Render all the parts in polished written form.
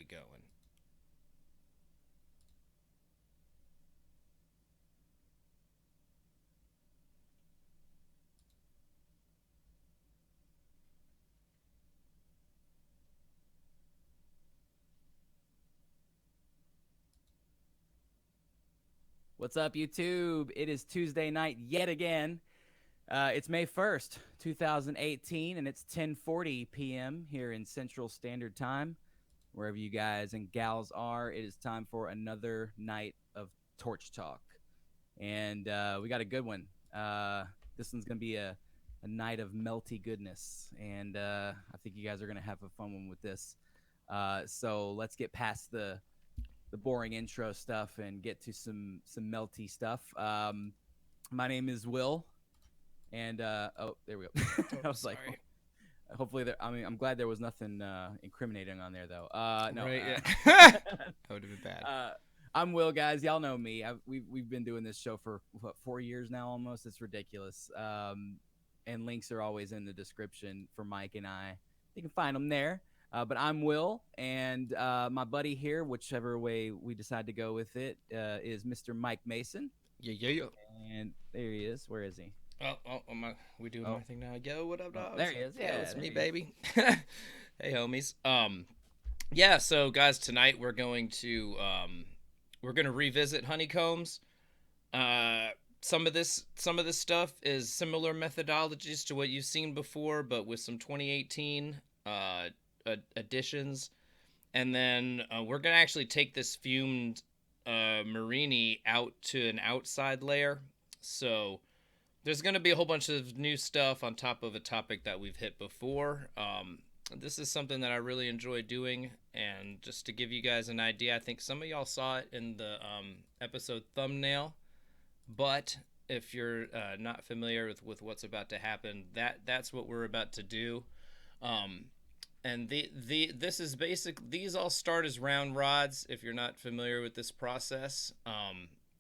going. What's up, YouTube? It is Tuesday night yet again. It's May 1st, 2018, and it's 10:40 p.m. here in Central Standard Time. Wherever you guys and gals are, it is time for another night of Torch Talk. And we got a good one. This one's going to be a night of melty goodness. And I think you guys are going to have a fun one with this. So let's get past the boring intro stuff and get to some melty stuff. My name is Will, and oh, there we go. I was like, hopefully there. I mean, I'm glad there was nothing incriminating on there though. No, right? Yeah. That would have been bad. I'm Will, guys. Y'all know me. We've been doing this show for what, 4 years now, almost. It's ridiculous. And links are always in the description for Mike and I. You can find them there. But I'm Will, and my buddy here, whichever way we decide to go with it, is Mr. Mike Mason. Yeah. And there he is. Where is he? We doing my thing now? Yo, what up, dog? There he is. Yeah, it's me, baby. Hey, homies. Yeah. So, guys, tonight we're going to revisit Honeycombs. Some of this stuff is similar methodologies to what you've seen before, but with some 2018 additions. And then we're gonna actually take this fumed Murrine out to an outside layer. So there's gonna be a whole bunch of new stuff on top of a topic that we've hit before. This is something that I really enjoy doing, and just to give you guys an idea, I think some of y'all saw it in the episode thumbnail, but if you're not familiar with what's about to happen, that's what we're about to do. And this is basic. These all start as round rods. If you're not familiar with this process,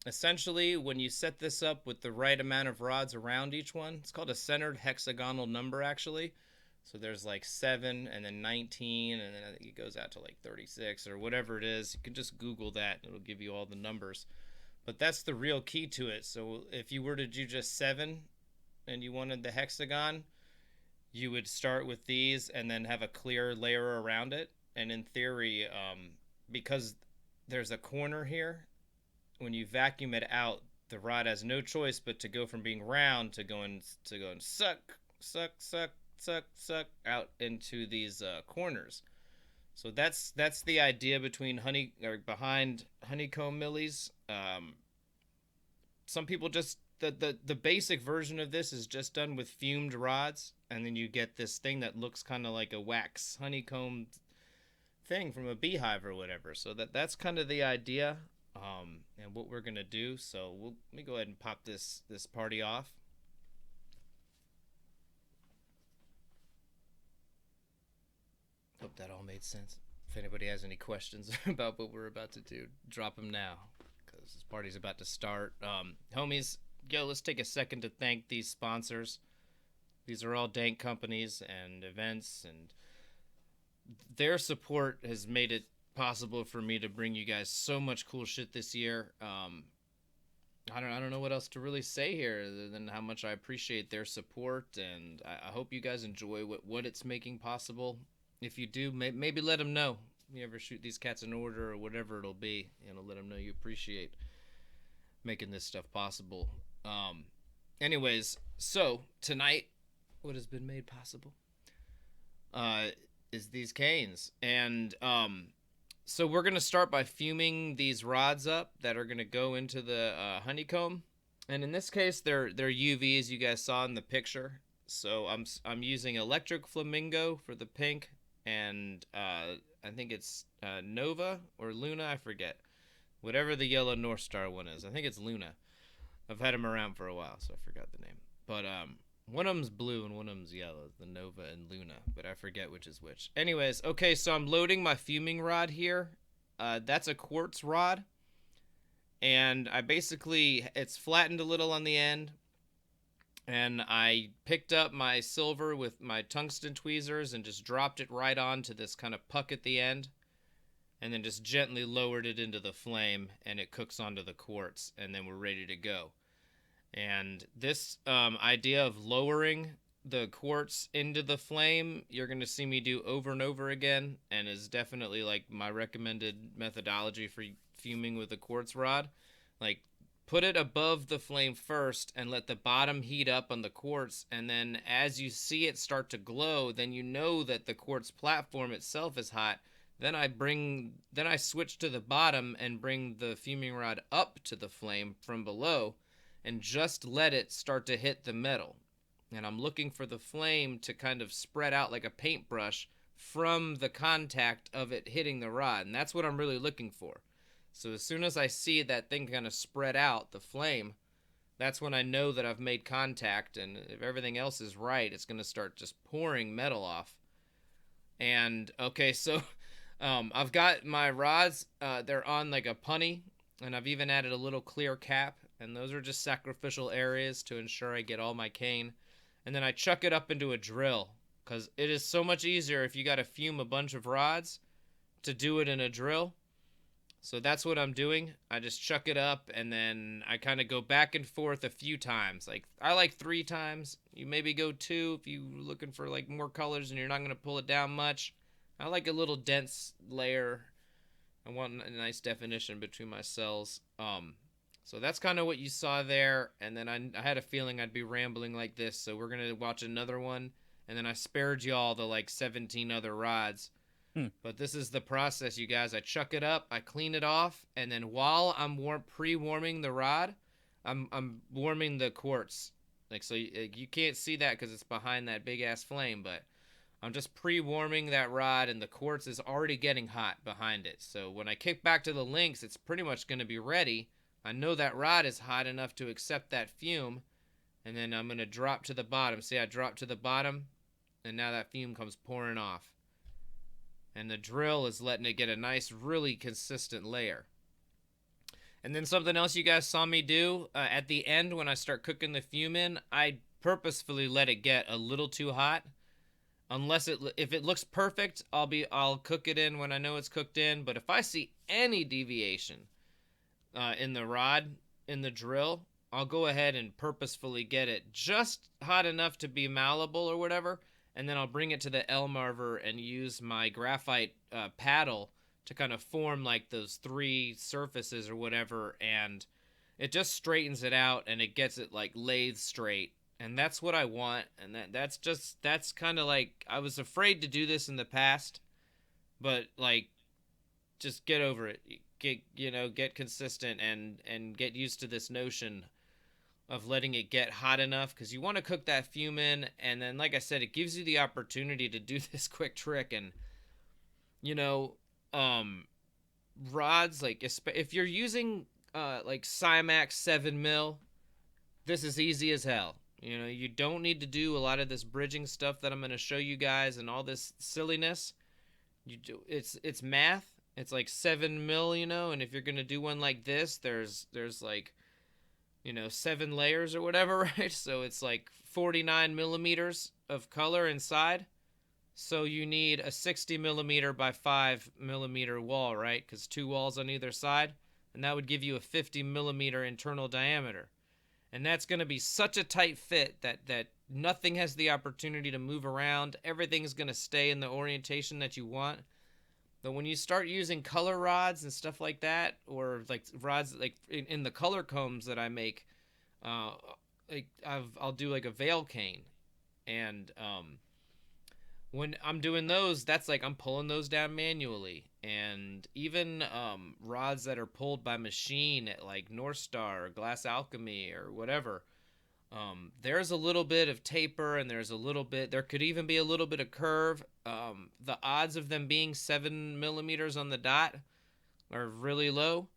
essentially, when you set this up with the right amount of rods around each one, it's called a centered hexagonal number, actually. So there's like 7, and then 19, and then I think it goes out to like 36 or whatever it is. You can just Google that; it'll give you all the numbers. But that's the real key to it. So if you were to do just 7, and you wanted the hexagon, you would start with these and then have a clear layer around it. And in theory, because there's a corner here, when you vacuum it out, the rod has no choice but to go from being round to going suck out into these corners. So that's the idea behind honeycomb millies. Some people just the basic version of this is just done with fumed rods, and then you get this thing that looks kind of like a wax honeycomb thing from a beehive or whatever. So that's kind of the idea, and what we're gonna do. So let me go ahead and pop this party off. Hope that all made sense. If anybody has any questions about what we're about to do, drop them now, because this party's about to start. Homies, let's take a second to thank these sponsors. These are all dank companies and events, and their support has made it possible for me to bring you guys so much cool shit this year. I don't know what else to really say here other than how much I appreciate their support, and I hope you guys enjoy what it's making possible. If you do, maybe let them know. You ever shoot these cats an order or whatever it'll be, let them know you appreciate making this stuff possible. Anyways, so tonight, what has been made possible is these canes. And so we're going to start by fuming these rods up that are going to go into the honeycomb. And in this case, they're UV, as you guys saw in the picture. So I'm using electric flamingo for the pink, and I think it's Nova or Luna, I forget. Whatever the yellow North Star one is. I think it's Luna. I've had them around for a while, so I forgot the name. But one of them's blue and one of them's yellow, the Nova and Luna, but I forget which is which. Anyways, okay, so I'm loading my fuming rod here. That's a quartz rod, and it's flattened a little on the end, and I picked up my silver with my tungsten tweezers and just dropped it right onto this kind of puck at the end. and then just gently lowered it into the flame, and it cooks onto the quartz, and then we're ready to go. And this idea of lowering the quartz into the flame, you're going to see me do over and over again, and is definitely like my recommended methodology for fuming with a quartz rod. Like, put it above the flame first and let the bottom heat up on the quartz, and then as you see it start to glow, then you know that the quartz platform itself is hot. Then I switch to the bottom and bring the fuming rod up to the flame from below, and just let it start to hit the metal. And I'm looking for the flame to kind of spread out like a paintbrush from the contact of it hitting the rod. And that's what I'm really looking for. So as soon as I see that thing kind of spread out, the flame, that's when I know that I've made contact. And if everything else is right, it's going to start just pouring metal off. And okay, so I've got my rods. They're on like a punny. And I've even added a little clear cap. And those are just sacrificial areas to ensure I get all my cane. And then I chuck it up into a drill, because it is so much easier if you got to fume a bunch of rods to do it in a drill. So that's what I'm doing. I just chuck it up, and then I kind of go back and forth a few times. Like, I like 3 times. You maybe go 2 if you're looking for like more colors and you're not going to pull it down much. I like a little dense layer. I want a nice definition between my cells. So that's kind of what you saw there, and then I had a feeling I'd be rambling like this, so we're going to watch another one, and then I spared y'all the like 17 other rods. But this is the process, you guys. I chuck it up, I clean it off, and then while I'm pre-warming the rod, I'm warming the quartz. Like, so you can't see that because it's behind that big-ass flame, but I'm just pre-warming that rod, and the quartz is already getting hot behind it. So when I kick back to the links, it's pretty much going to be ready. I know that rod is hot enough to accept that fume, and then I'm going to drop to the bottom. See, I dropped to the bottom, and now that fume comes pouring off. And the drill is letting it get a nice, really consistent layer. And then something else you guys saw me do, at the end when I start cooking the fume in, I purposefully let it get a little too hot. If it looks perfect, I'll cook it in when I know it's cooked in. But if I see any deviation in the rod, in the drill, I'll go ahead and purposefully get it just hot enough to be malleable or whatever, and then I'll bring it to the L-marver and use my graphite paddle to kind of form like those 3 surfaces or whatever, and it just straightens it out and it gets it like lathe straight, and that's what I want. And that's kind of like, I was afraid to do this in the past, but like, just get over it. Get consistent and get used to this notion of letting it get hot enough, because you want to cook that fume in, and then like I said, it gives you the opportunity to do this quick trick. And rods, like if you're using like Cymax 7mm, this is easy as hell. You don't need to do a lot of this bridging stuff that I'm going to show you guys and all this silliness. It's math. It's like 7mm, and if you're gonna do one like this, there's like, 7 layers or whatever, right? So it's like 49 millimeters of color inside. So you need a 60mm by 5mm wall, right? Because 2 walls on either side, and that would give you a 50mm internal diameter. And that's gonna be such a tight fit that nothing has the opportunity to move around. Everything's gonna stay in the orientation that you want. But when you start using color rods and stuff like that, or like rods like in the color combs that I make, I'll do like a veil cane, and when I'm doing those, that's like I'm pulling those down manually. And even rods that are pulled by machine at like North Star or Glass Alchemy or whatever, there's a little bit of taper, and there could even be a little bit of curve. The odds of them being 7mm on the dot are really low.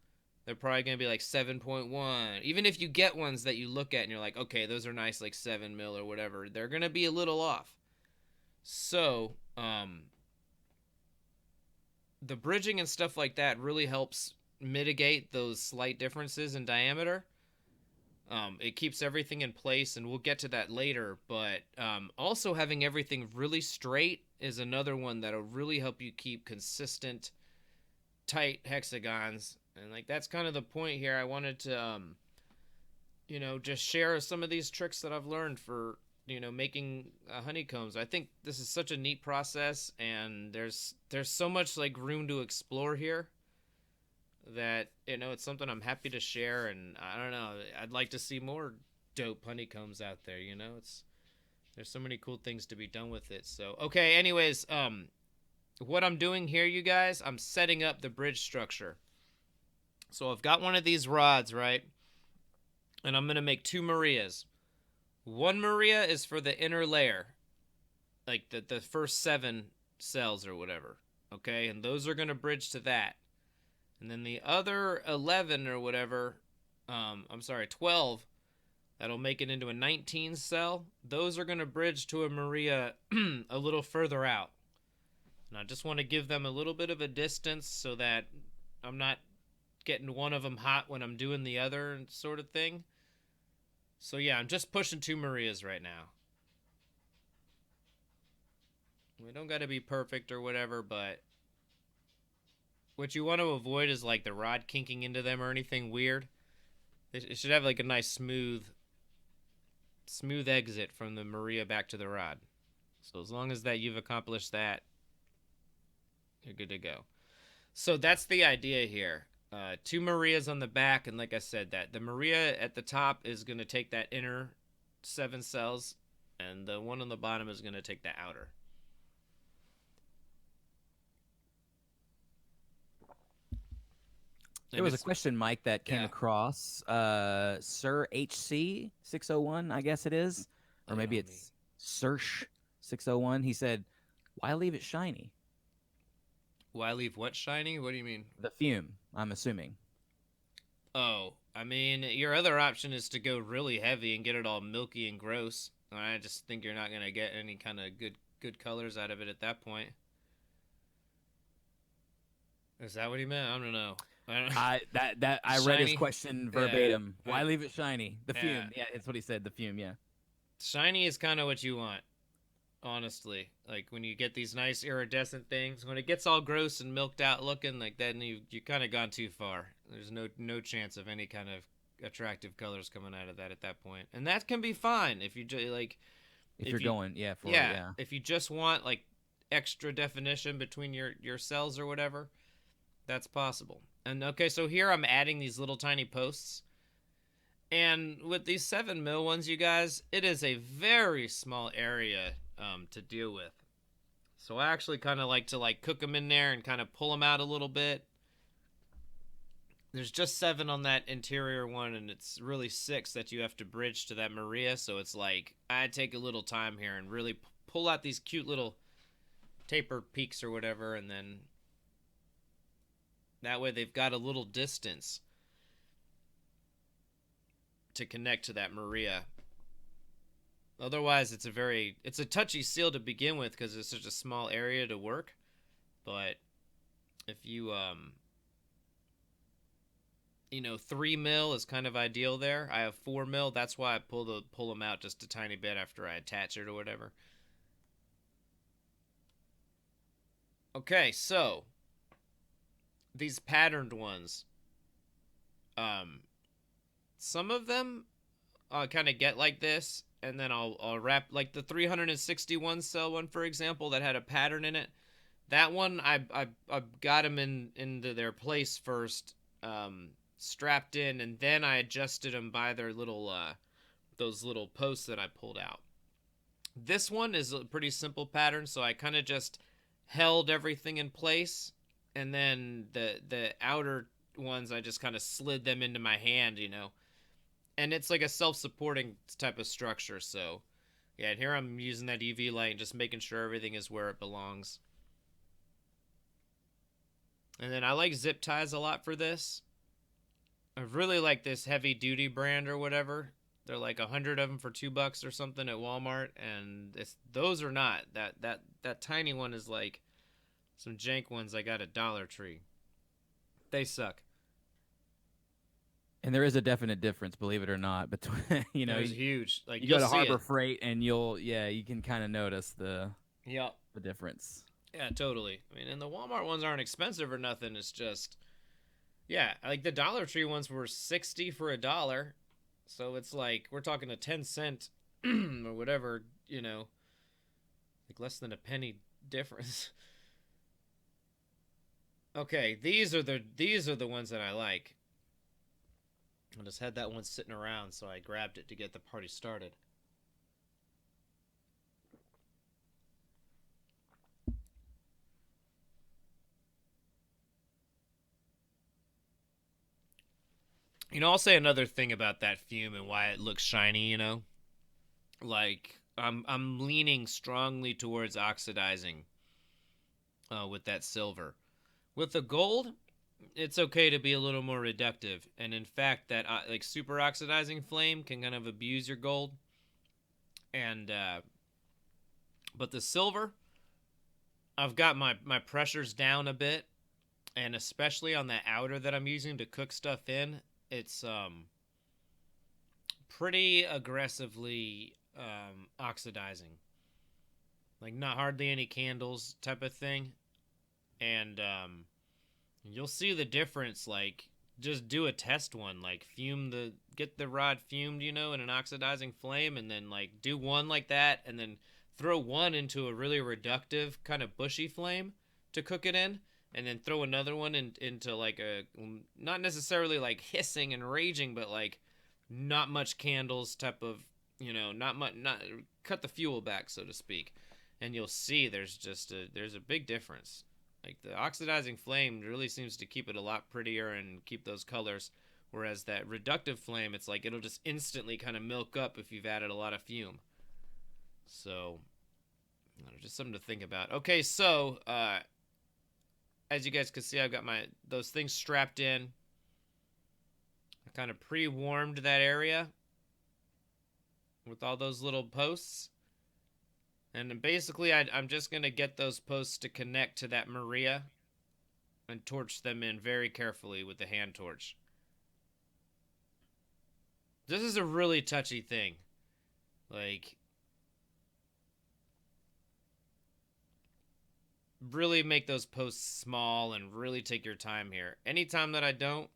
They're probably going to be like 7.1. Even if you get ones that you look at and you're like, okay, those are nice, like 7mm or whatever, they're going to be a little off. So, the bridging and stuff like that really helps mitigate those slight differences in diameter. It keeps everything in place, and we'll get to that later, but also having everything really straight is another one that'll really help you keep consistent tight hexagons, and like that's kind of the point here. I wanted to just share some of these tricks that I've learned for making honeycombs. I think this is such a neat process, and there's so much like room to explore here that it's something I'm happy to share. And I don't know, I'd like to see more dope honeycombs out there. There's so many cool things to be done with it. So okay, anyways, what I'm doing here, you guys, I'm setting up the bridge structure. So I've got one of these rods, right? And I'm going to make 2 Marias. One Maria is for the inner layer, like the first 7 cells or whatever, okay? And those are going to bridge to that. And then the other 11 or whatever, 12, that'll make it into a 19 cell. Those are going to bridge to a Maria a little further out. And I just want to give them a little bit of a distance so that I'm not getting one of them hot when I'm doing the other sort of thing. So yeah, I'm just pushing 2 Marias right now. We don't got to be perfect or whatever, but what you want to avoid is like the rod kinking into them or anything weird. It should have like a nice smooth exit from the Maria back to the rod. So as long as that you've accomplished that, you're good to go. So that's the idea here. 2 Marias on the back, and like I said, that the Maria at the top is going to take that inner 7 cells, and the one on the bottom is going to take the outer. There was a question, Mike, that came across. Sir HC 601, I guess it is, or maybe it's Sersh 601. He said, "Why leave it shiny?" Why leave what shiny? What do you mean? The fume, I'm assuming. Oh, I mean, your other option is to go really heavy and get it all milky and gross. I just think you're not going to get any kind of good colors out of it at that point. Is that what he meant? I don't know. I read his question verbatim. Yeah. Why leave it shiny? The fume. Yeah, that's what he said. The fume. Yeah. Shiny is kind of what you want. Honestly, like when you get these nice iridescent things, when it gets all gross and milked out looking like that, and you kind of gone too far. There's no chance of any kind of attractive colors coming out of that at that point, and that can be fine if you like. If you're going, yeah, if you just want like extra definition between your cells or whatever, that's possible. And okay, so here I'm adding these little tiny posts. And with these 7mm ones, you guys, it is a very small area to deal with. So I actually kind of like to like cook them in there and kind of pull them out a little bit. There's just 7 on that interior one, and it's really 6 that you have to bridge to that Maria. So it's like I take a little time here and really pull out these cute little taper peaks or whatever, and then that way they've got a little distance to connect to that Maria. Otherwise, it's a touchy seal to begin with because it's such a small area to work. But if you 3mm is kind of ideal there. I have 4mm. That's why I pull them out just a tiny bit after I attach it or whatever. Okay, so these patterned ones. Some of them kind of get like this, and then I'll wrap, like the 361 cell one, for example, that had a pattern in it. That one, I got them into their place first, strapped in, and then I adjusted them by their little, those little posts that I pulled out. This one is a pretty simple pattern, so I kind of just held everything in place, and then the outer ones, I just kind of slid them into my hand, And it's like a self-supporting type of structure, so yeah, and here I'm using that UV light and just making sure everything is where it belongs. And then I like zip ties a lot for this. I really like this heavy duty brand or whatever. They're like 100 of them for $2 or something at Walmart, and those are not. That tiny one is like some jank ones I got at Dollar Tree. They suck. And there is a definite difference, believe it or not, between it's huge. Like you go to Harbor Freight and you can kind of notice the difference. Yeah, totally. I mean, and the Walmart ones aren't expensive or nothing. It's just, yeah, like the Dollar Tree ones were 60 for a dollar. So it's like we're talking a 10 cent or whatever, like less than a penny difference. Okay, these are the ones that I like. I just had that one sitting around, so I grabbed it to get the party started. I'll say another thing about that fume and why it looks shiny. Like I'm leaning strongly towards oxidizing with that silver. With the gold, it's okay to be a little more reductive, and in fact, that like super oxidizing flame can kind of abuse your gold. And but the silver, I've got my pressures down a bit, and especially on that outer that I'm using to cook stuff in, it's pretty aggressively oxidizing, like not hardly any candles type of thing. And you'll see the difference. Like, just do a test one, like get the rod fumed, in an oxidizing flame, and then like do one like that, and then throw one into a really reductive kind of bushy flame to cook it in, and then throw another one into like a, not necessarily like hissing and raging, but like not much candles type of, not much, not cut the fuel back, so to speak. And you'll see there's a big difference. Like the oxidizing flame really seems to keep it a lot prettier and keep those colors, whereas that reductive flame, it's like it'll just instantly kind of milk up if you've added a lot of fume. So, just something to think about. Okay, so as you guys can see, I've got those things strapped in. I kind of pre-warmed that area with all those little posts. And then basically, I'm just going to get those posts to connect to that Maria and torch them in very carefully with the hand torch. This is a really touchy thing. Like, really make those posts small and really take your time here. Anytime that I don't,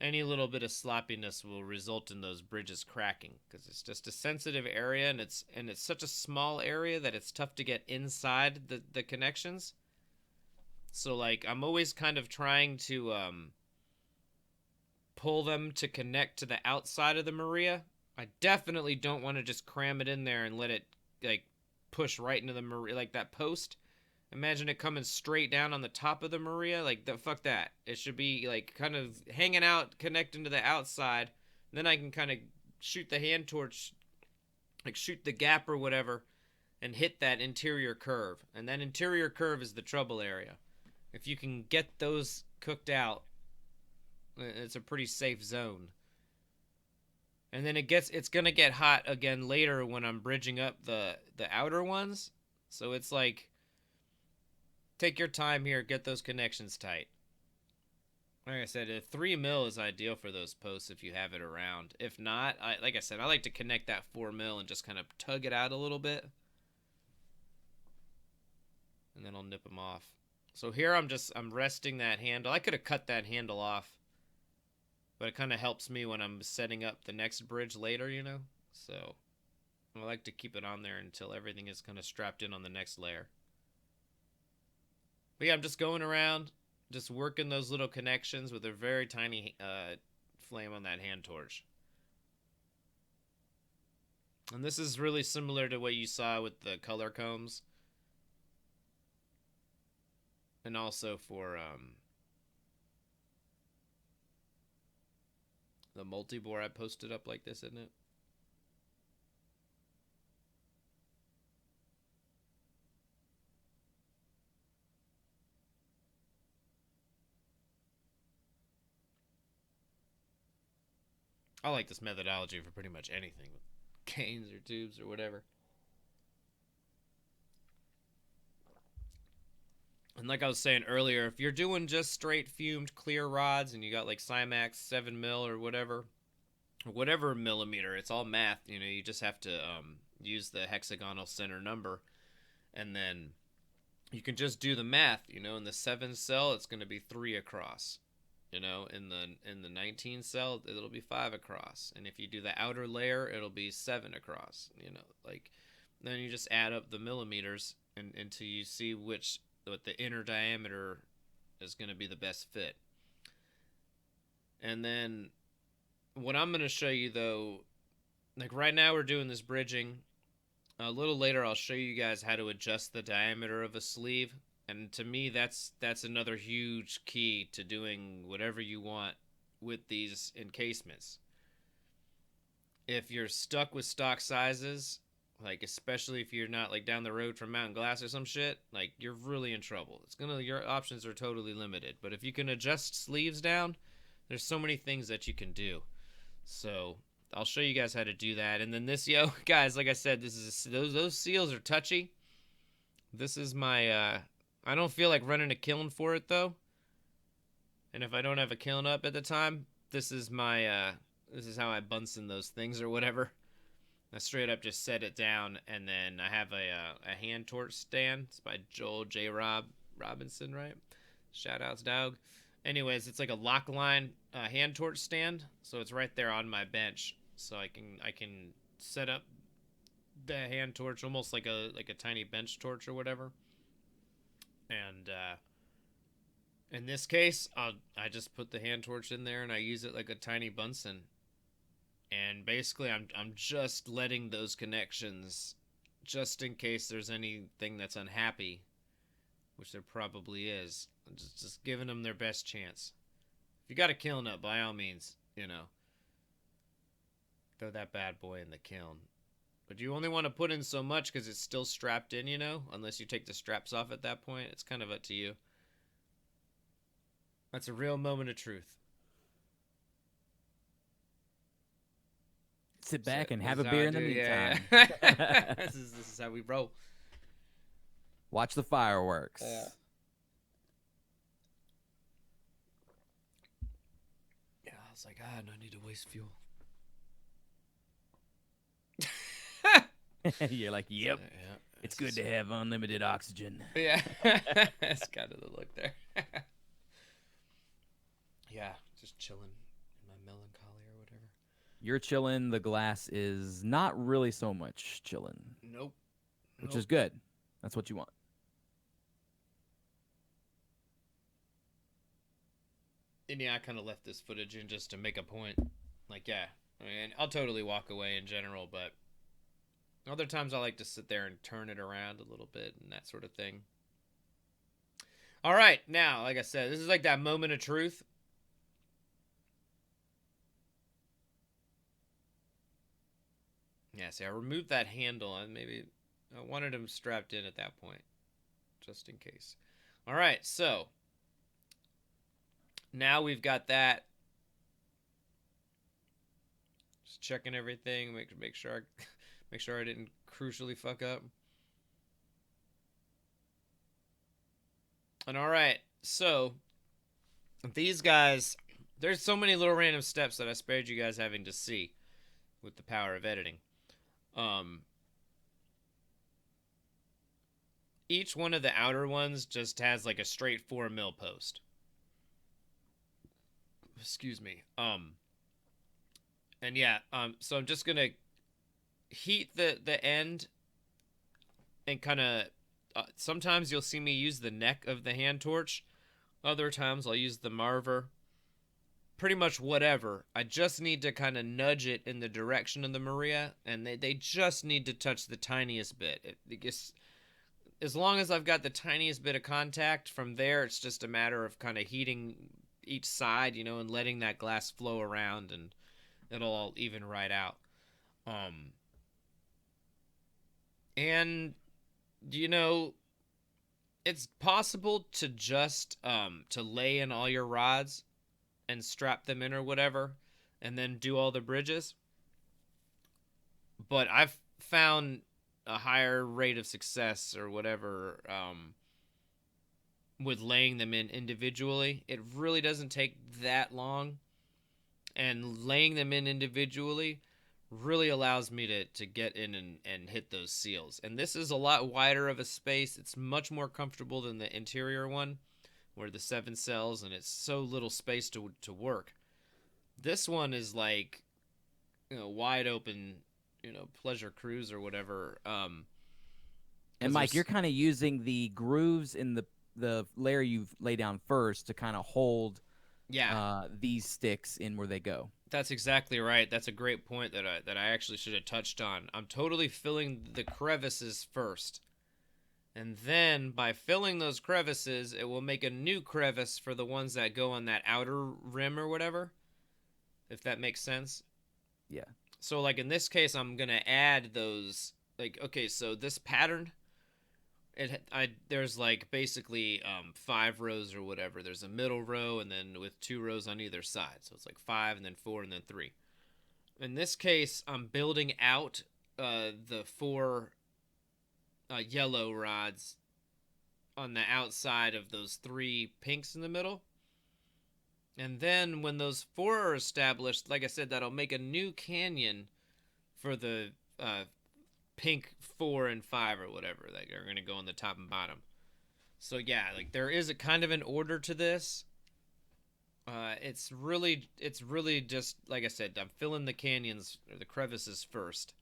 any little bit of sloppiness will result in those bridges cracking, because it's just a sensitive area, and it's such a small area that it's tough to get inside the connections. So like I'm always kind of trying to pull them to connect to the outside of the Maria. I definitely don't want to just cram it in there and let it like push right into the Maria, like that post. Imagine it coming straight down on the top of the Maria. Like, fuck that. It should be, like, kind of hanging out, connecting to the outside. Then I can kind of shoot the hand torch, like, shoot the gap or whatever, and hit that interior curve. And that interior curve is the trouble area. If you can get those cooked out, it's a pretty safe zone. And then it's going to get hot again later when I'm bridging up the outer ones. So it's like, take your time here, get those connections tight. Like I said, a 3 mil is ideal for those posts if you have it around. If not, like I said, I like to connect that 4 mil and just kind of tug it out a little bit. And then I'll nip them off. So here I'm resting that handle. I could have cut that handle off, but it kind of helps me when I'm setting up the next bridge later, So I like to keep it on there until everything is kind of strapped in on the next layer. But yeah, I'm just going around, just working those little connections with a very tiny flame on that hand torch. And this is really similar to what you saw with the color combs. And also for the multi-bore I posted up like this, isn't it? I like this methodology for pretty much anything with canes or tubes or whatever. And like I was saying earlier, if you're doing just straight fumed clear rods and you got like Cymax 7 mil or whatever millimeter, it's all math. You just have to use the hexagonal center number, and then you can just do the math. In the 7 cell, it's going to be 3 across. In the 19 cell, it'll be 5 across. And if you do the outer layer, it'll be 7 across. Then you just add up the millimeters until you see what the inner diameter is going to be the best fit. And then what I'm going to show you, though, like right now we're doing this bridging. A little later I'll show you guys how to adjust the diameter of a sleeve. And to me, that's another huge key to doing whatever you want with these encasements. If you're stuck with stock sizes, like especially if you're not like down the road from Mountain Glass or some shit, like you're really in trouble. Your options are totally limited. But if you can adjust sleeves down, there's so many things that you can do. So I'll show you guys how to do that. And then this, guys, like I said, those seals are touchy. This is my I don't feel like running a kiln for it though. And if I don't have a kiln up at the time, this is how I Bunsen those things or whatever. I straight up just set it down, and then I have a hand torch stand. It's by Joel J. Robinson, right? Shout outs, dog. Anyways, it's like a lock line hand torch stand, so it's right there on my bench, so I can set up the hand torch almost like a tiny bench torch or whatever. And in this case, I just put the hand torch in there and I use it like a tiny Bunsen. And basically, I'm just letting those connections, just in case there's anything that's unhappy, which there probably is. I'm just giving them their best chance. If you got a kiln up, by all means, throw that bad boy in the kiln. But you only want to put in so much because it's still strapped in, unless you take the straps off at that point. It's kind of up to you. That's a real moment of truth. Sit back and have a beer in the meantime. Yeah. This is how we roll. Watch the fireworks. Yeah. Yeah, I was like, no need to waste fuel. You're like, yep. Yeah, it's good to have unlimited oxygen. Yeah. That's kind of the look there. Yeah, just chilling in my melancholy or whatever. You're chilling. The glass is not really so much chilling. Nope. Which is good. That's what you want. And yeah, I kind of left this footage in just to make a point. Like, yeah, I mean, I'll totally walk away in general, but other times I like to sit there and turn it around a little bit and that sort of thing. All right, now, like I said, this is like that moment of truth. Yeah, see, I removed that handle, and maybe I wanted him strapped in at that point, just in case. All right, so now we've got that. Just checking everything, make sure I didn't crucially fuck up. And all right, so these guys, there's so many little random steps that I spared you guys having to see with the power of editing. Each one of the outer ones just has like a straight 4 mil post. Excuse me. And yeah, so I'm just gonna heat the end and kind of sometimes you'll see me use the neck of the hand torch, other times I'll use the Marver, pretty much whatever. I just need to kind of nudge it in the direction of the Maria, and they just need to touch the tiniest bit. As long as I've got the tiniest bit of contact from there, it's just a matter of kind of heating each side, and letting that glass flow around, and it'll all even right out. And it's possible to just to lay in all your rods and strap them in or whatever, and then do all the bridges. But I've found a higher rate of success or whatever with laying them in individually. It really doesn't take that long. And laying them in individually really allows me to get in and hit those seals. And this is a lot wider of a space. It's much more comfortable than the interior one, where the 7 cells, and it's so little space to work. This one is like, wide open, pleasure cruise or whatever. And Mike, you're kind of using the grooves in the layer you've laid down first to kind of hold these sticks in where they go. That's exactly right. That's a great point that I actually should have touched on. I'm totally filling the crevices first. And then by filling those crevices, it will make a new crevice for the ones that go on that outer rim or whatever. If that makes sense. Yeah. So like in this case, I'm going to add those, like, okay, so this pattern, there's like basically 5 rows or whatever. There's a middle row and then with 2 rows on either side. So it's like 5 and then 4 and then 3. In this case, I'm building out the 4 yellow rods on the outside of those 3 pinks in the middle. And then when those 4 are established, like I said, that'll make a new canyon for the pink 4 and 5 or whatever that are going to go on the top and bottom. So yeah, like there is a kind of an order to this. It's really just, like I said, I'm filling the canyons or the crevices first.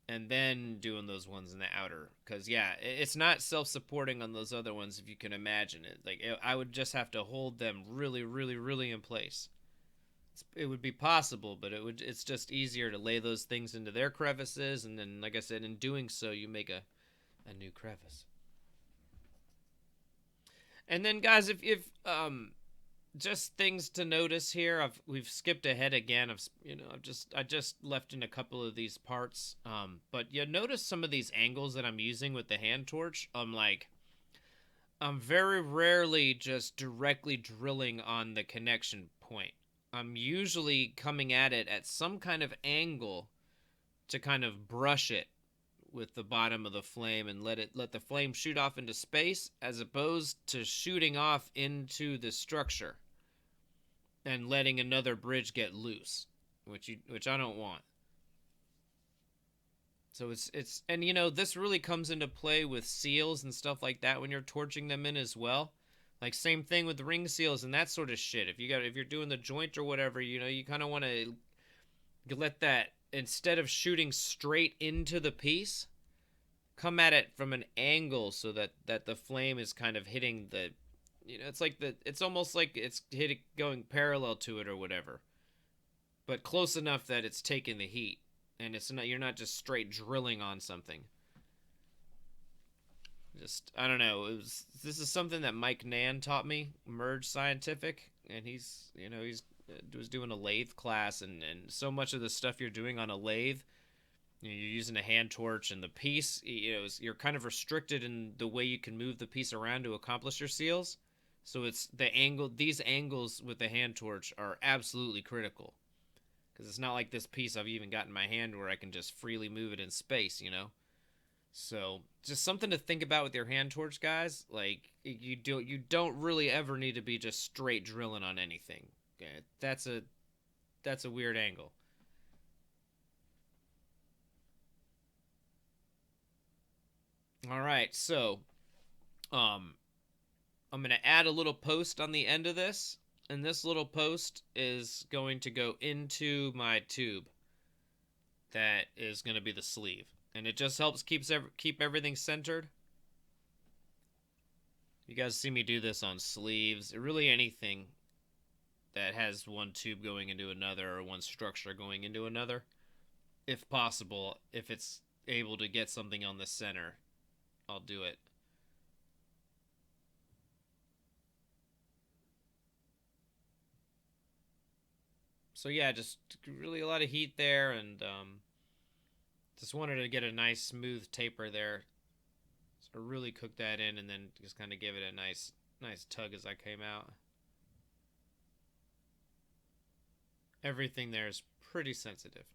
And then doing those ones in the outer. Because, yeah, it's not self-supporting on those other ones, if you can imagine it. Like, I would just have to hold them really, really, really in place. It would be possible, but it's just easier to lay those things into their crevices. And then, like I said, in doing so, you make a new crevice. And then, guys, if just things to notice here. We've skipped ahead again. I just left in a couple of these parts. But you notice some of these angles that I'm using with the hand torch. I'm very rarely just directly drilling on the connection point. I'm usually coming at it at some kind of angle to kind of brush it with the bottom of the flame and let the flame shoot off into space, as opposed to shooting off into the structure and letting another bridge get loose, which I don't want. So it's and this really comes into play with seals and stuff like that when you're torching them in as well. Like same thing with ring seals and that sort of shit. If you're doing the joint or whatever, you kind of want to let that, instead of shooting straight into the piece, come at it from an angle so that the flame is kind of hitting the, it's almost like it's going parallel to it or whatever, but close enough that it's taking the heat and you're not just straight drilling on something. I don't know. This is something that Mike Nan taught me, Merge Scientific, and he was doing a lathe class, and so much of the stuff you're doing on a lathe, you're using a hand torch, and the piece, you're kind of restricted in the way you can move the piece around to accomplish your seals. So it's these angles with the hand torch are absolutely critical, because it's not like this piece I've even got in my hand where I can just freely move it in space, So just something to think about with your hand torch, guys. Like you don't really ever need to be just straight drilling on anything. Okay? That's a weird angle. All right, so I'm going to add a little post on the end of this, and this little post is going to go into my tube. That is going to be the sleeve. And it just helps keep everything centered. You guys see me do this on sleeves. Really anything that has one tube going into another or one structure going into another. If possible, if it's able to get something on the center, I'll do it. So yeah, just really a lot of heat there, and just wanted to get a nice smooth taper there. So really cook that in and then just kind of give it a nice tug as I came out. Everything there is pretty sensitive.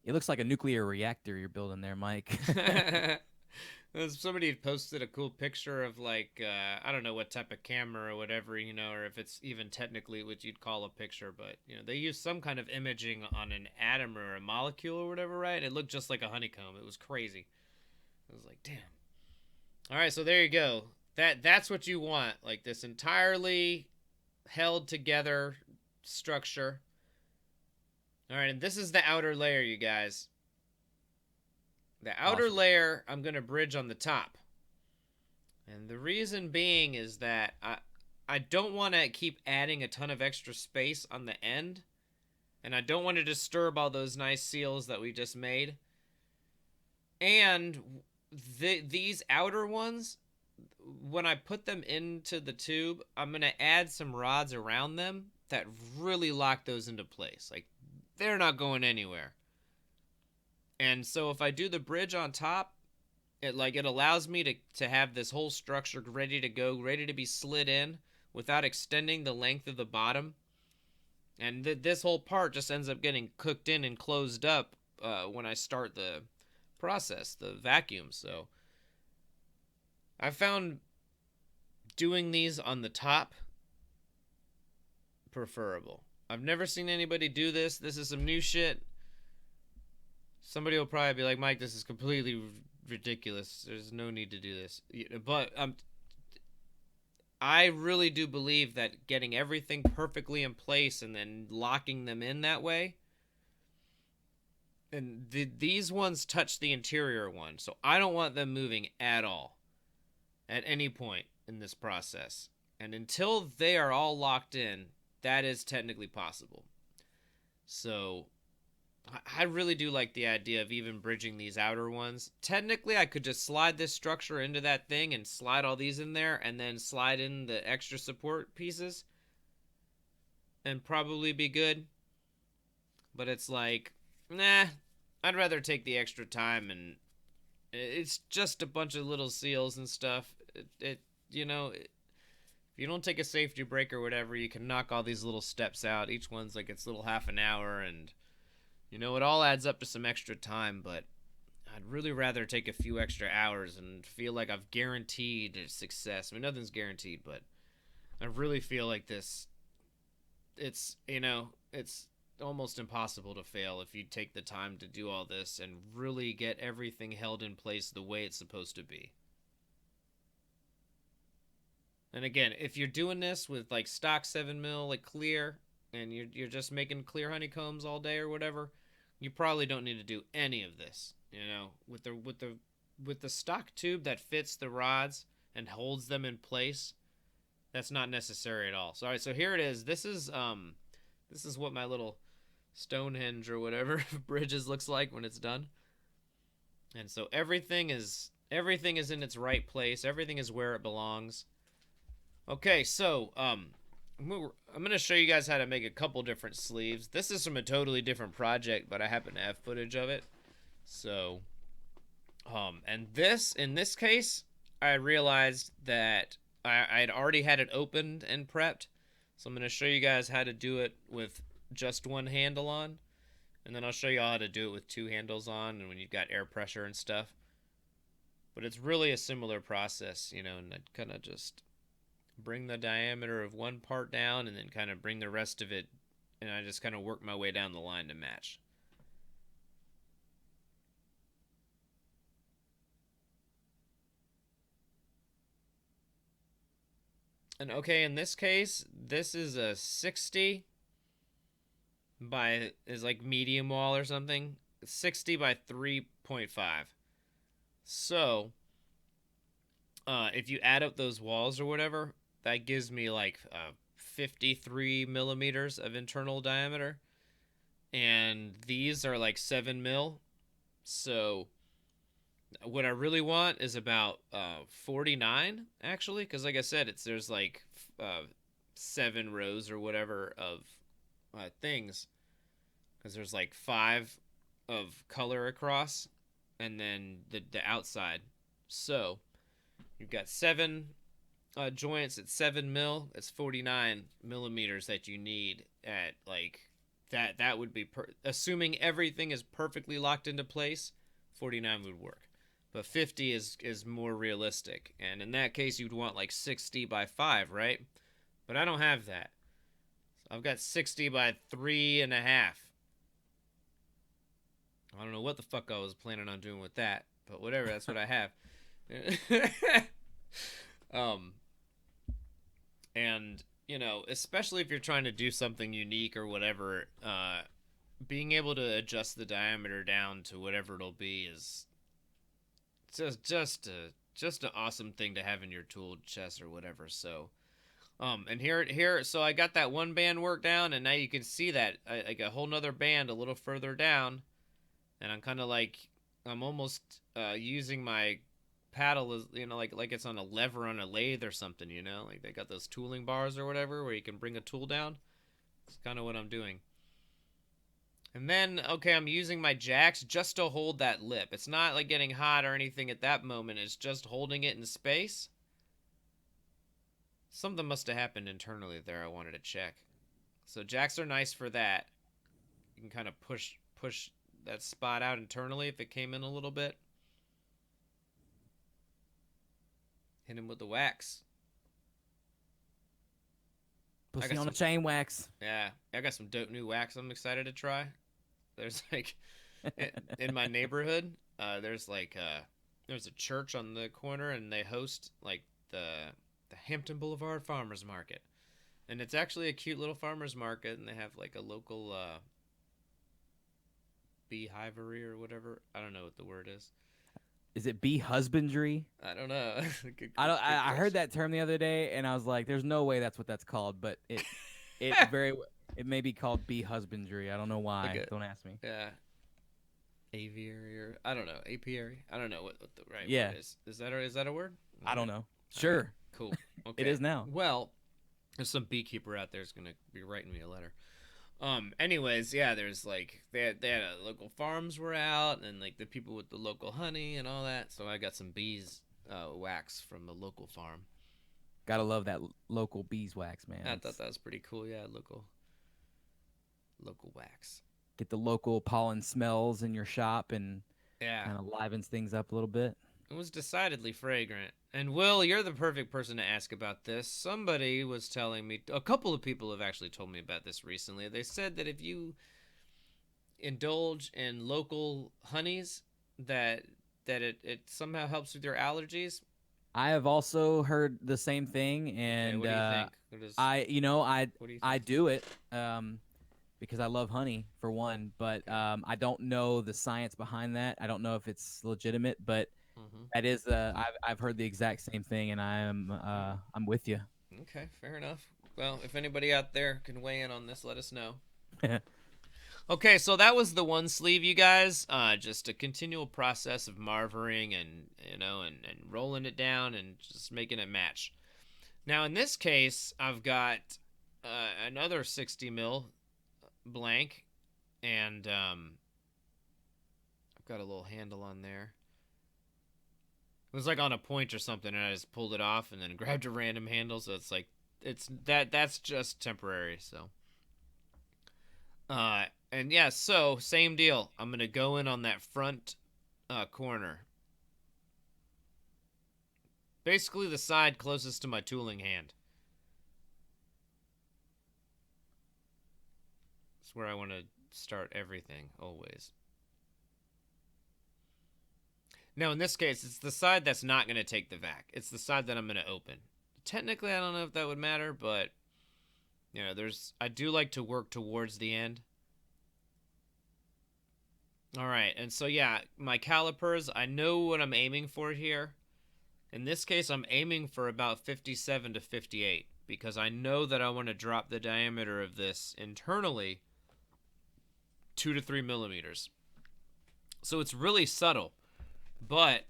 It looks like a nuclear reactor you're building there, Mike. Somebody had posted a cool picture of like I don't know what type of camera or whatever, or if it's even technically what you'd call a picture, but they used some kind of imaging on an atom or a molecule or whatever, right? It looked just like a honeycomb. It was crazy. I was like, damn. All right, so there you go. That's what you want, like this entirely held together structure. All right, and this is the outer layer, you guys. The outer Awesome. layer I'm going to bridge on the top. And the reason being is that I don't want to keep adding a ton of extra space on the end. And I don't want to disturb all those nice seals that we just made. And these outer ones, when I put them into the tube, I'm going to add some rods around them that really lock those into place. Like, they're not going anywhere. And so if I do the bridge on top, it allows me to have this whole structure ready to go, ready to be slid in without extending the length of the bottom. And this whole part just ends up getting cooked in and closed up when I start the process, the vacuum. So I found doing these on the top preferable. I've never seen anybody do this. This is some new shit. Somebody will probably be like, Mike, this is completely ridiculous. There's no need to do this. But I really do believe that getting everything perfectly in place and then locking them in that way. And these ones touch the interior one, so I don't want them moving at all at any point in this process. And until they are all locked in, that is technically possible. So I really do like the idea of even bridging these outer ones. Technically, I could just slide this structure into that thing and slide all these in there and then slide in the extra support pieces and probably be good. But it's like, nah, I'd rather take the extra time, and it's just a bunch of little seals and stuff. If you don't take a safety break or whatever, you can knock all these little steps out. Each one's like its little half an hour, and it all adds up to some extra time, but I'd really rather take a few extra hours and feel like I've guaranteed success. I mean, nothing's guaranteed, but I really feel like this, it's almost impossible to fail if you take the time to do all this and really get everything held in place the way it's supposed to be. And again, if you're doing this with like stock 7mm, like clear, and you're just making clear honeycombs all day or whatever, you probably don't need to do any of this. With the stock tube that fits the rods and holds them in place, that's not necessary at all. So, all right, so here it is. This is what my little Stonehenge or whatever bridges looks like when it's done. And so everything is in its right place. Everything is where it belongs. Okay, so I'm going to show you guys how to make a couple different sleeves. This is from a totally different project, but I happen to have footage of it. So, and in this case, I realized that I had already had it opened and prepped. So I'm going to show you guys how to do it with just one handle on. And then I'll show you all how to do it with two handles on and when you've got air pressure and stuff. But it's really a similar process, and I kind of just bring the diameter of one part down and then kind of bring the rest of it, and I just kind of work my way down the line to match. And okay, in this case, this is a 60 is like medium wall or something. 60 by 3.5. So, if you add up those walls or whatever, that gives me like 53 millimeters of internal diameter. And these are like 7mm. So what I really want is about 49, actually, because like I said, there's like 7 rows or whatever of things, because there's like 5 of color across, and then the outside. So you've got 7 joints at 7mm. It's 49 millimeters that you need at like that. That would be assuming everything is perfectly locked into place. 49 would work. but 50 is more realistic. And in that case, you'd want like 60 by 5, right? But I don't have that. So I've got 60 by 3.5. I don't know what the fuck I was planning on doing with that, but whatever, that's what I have. And you know, especially if you're trying to do something unique or whatever, being able to adjust the diameter down to whatever it'll be is just an awesome thing to have in your tool chest or whatever. So, and here, so I got that one band worked down, and now you can see that like a whole nother band a little further down, and I'm kind of like I'm almost using my paddle as like it's on a lever on a lathe or something, like they got those tooling bars or whatever where you can bring a tool down. It's kind of what I'm doing. And then okay, I'm using my jacks just to hold that lip. It's not like getting hot or anything at that moment, it's just holding it in space. Something must have happened internally there I wanted to check. So jacks are nice for that. You can kind of push that spot out internally if it came in a little bit. Hit him with the wax. Pussy on the chain wax. Yeah, I got some dope new wax I'm excited to try. There's like, in my neighborhood, there's a church on the corner, and they host like the Hampton Boulevard Farmers Market. And it's actually a cute little farmers market, and they have like a local beehivery or whatever. I don't know what the word is. Is it bee husbandry? I don't know. I heard that term the other day, and I was like, "There's no way that's what that's called." But it may be called bee husbandry. I don't know why. Okay. Don't ask me. Yeah. Aviary or I don't know. Apiary. I don't know what the right word is. Is that a word? I don't know. Sure. Okay. Cool. Okay. It is now. Well, there's some beekeeper out there who's gonna be writing me a letter. Anyways, yeah, there's like they had local farms were out, and like the people with the local honey and all that. So I got some bees wax from the local farm. Gotta love that local beeswax, man. I thought that was pretty cool. Yeah, local wax. Get the local pollen smells in your shop, and kind of livens things up a little bit. It was decidedly fragrant. And Will, you're the perfect person to ask about this. Somebody was telling me, a couple of people have actually told me about this recently. They said that if you indulge in local honeys, that it somehow helps with your allergies. I have also heard the same thing, and what do you think? I do it because I love honey for one, but I don't know the science behind that. I don't know if it's legitimate, but that is I've heard the exact same thing, and I'm with you. Okay, fair enough. Well, if anybody out there can weigh in on this, let us know. Okay, so that was the one sleeve, you guys. Just a continual process of marvering and rolling it down and just making it match. Now in this case, I've got another 60 mil blank, and I've got a little handle on there. It was like on a point or something, and I just pulled it off and then grabbed a random handle. So it's like that's just temporary. So, and yeah, so same deal. I'm gonna go in on that front corner, basically the side closest to my tooling hand. That's where I want to start everything always. Now, in this case, it's the side that's not going to take the vac. It's the side that I'm going to open. Technically, I don't know if that would matter, but, I do like to work towards the end. All right, and so, yeah, my calipers, I know what I'm aiming for here. In this case, I'm aiming for about 57 to 58, because I know that I want to drop the diameter of this internally 2 to 3 millimeters. So it's really subtle. But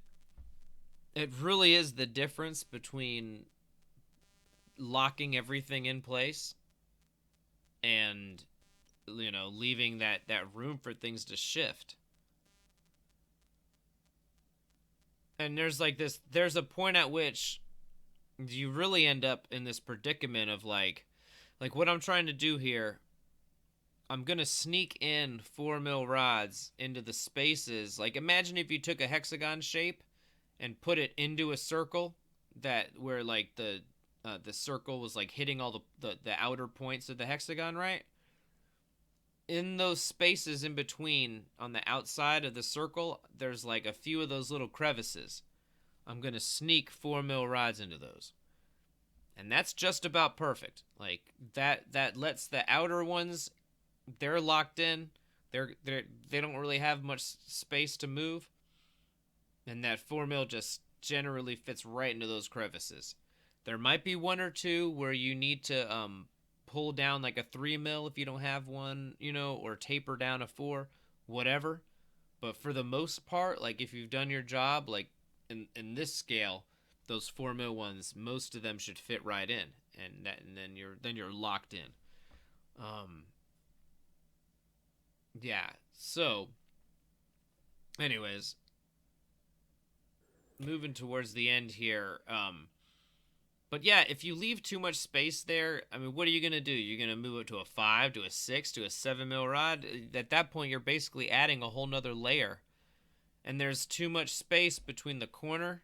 it really is the difference between locking everything in place and, leaving that room for things to shift. And there's a point at which you really end up in this predicament of like what I'm trying to do here. I'm going to sneak in 4 mil rods into the spaces. Like, imagine if you took a hexagon shape and put it into a circle that where like the circle was like hitting all the outer points of the hexagon, right? In those spaces in between on the outside of the circle, there's like a few of those little crevices. I'm going to sneak 4 mil rods into those. And that's just about perfect. Like that lets the outer ones, they're locked in. They don't really have much space to move. And that 4 mil just generally fits right into those crevices. There might be one or two where you need to pull down like a 3 mil if you don't have one, or taper down a 4, whatever. But for the most part, like if you've done your job, like in this scale, those 4 mil ones, most of them should fit right in, and then you're locked in. Yeah. So, anyways, moving towards the end here. But yeah, if you leave too much space there, I mean, what are you gonna do? You're gonna move it to a 5, to a 6, to a 7 mil rod. At that point, you're basically adding a whole nother layer, and there's too much space between the corner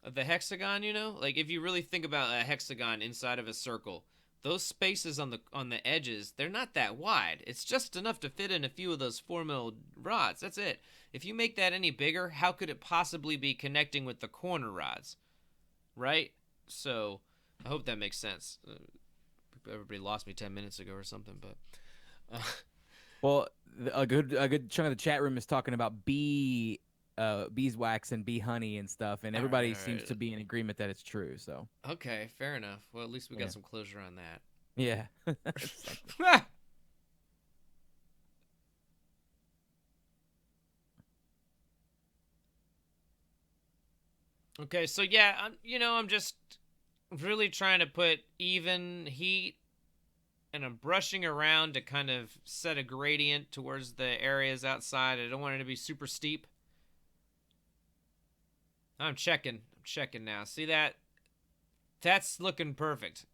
of the hexagon. Like if you really think about a hexagon inside of a circle, those spaces on the edges, they're not that wide. It's just enough to fit in a few of those 4 mil rods. That's it. If you make that any bigger, how could it possibly be connecting with the corner rods, right? So I hope that makes sense. Everybody lost me 10 minutes ago or something, but Well, a good chunk of the chat room is talking about beeswax and bee honey and stuff, and everybody seems to be in agreement that it's true. So okay, fair enough. Well, at least we got some closure on that. Yeah. Okay, so yeah, I'm just really trying to put even heat, and I'm brushing around to kind of set a gradient towards the areas outside. I don't want it to be super steep. I'm checking now. See that? That's looking perfect.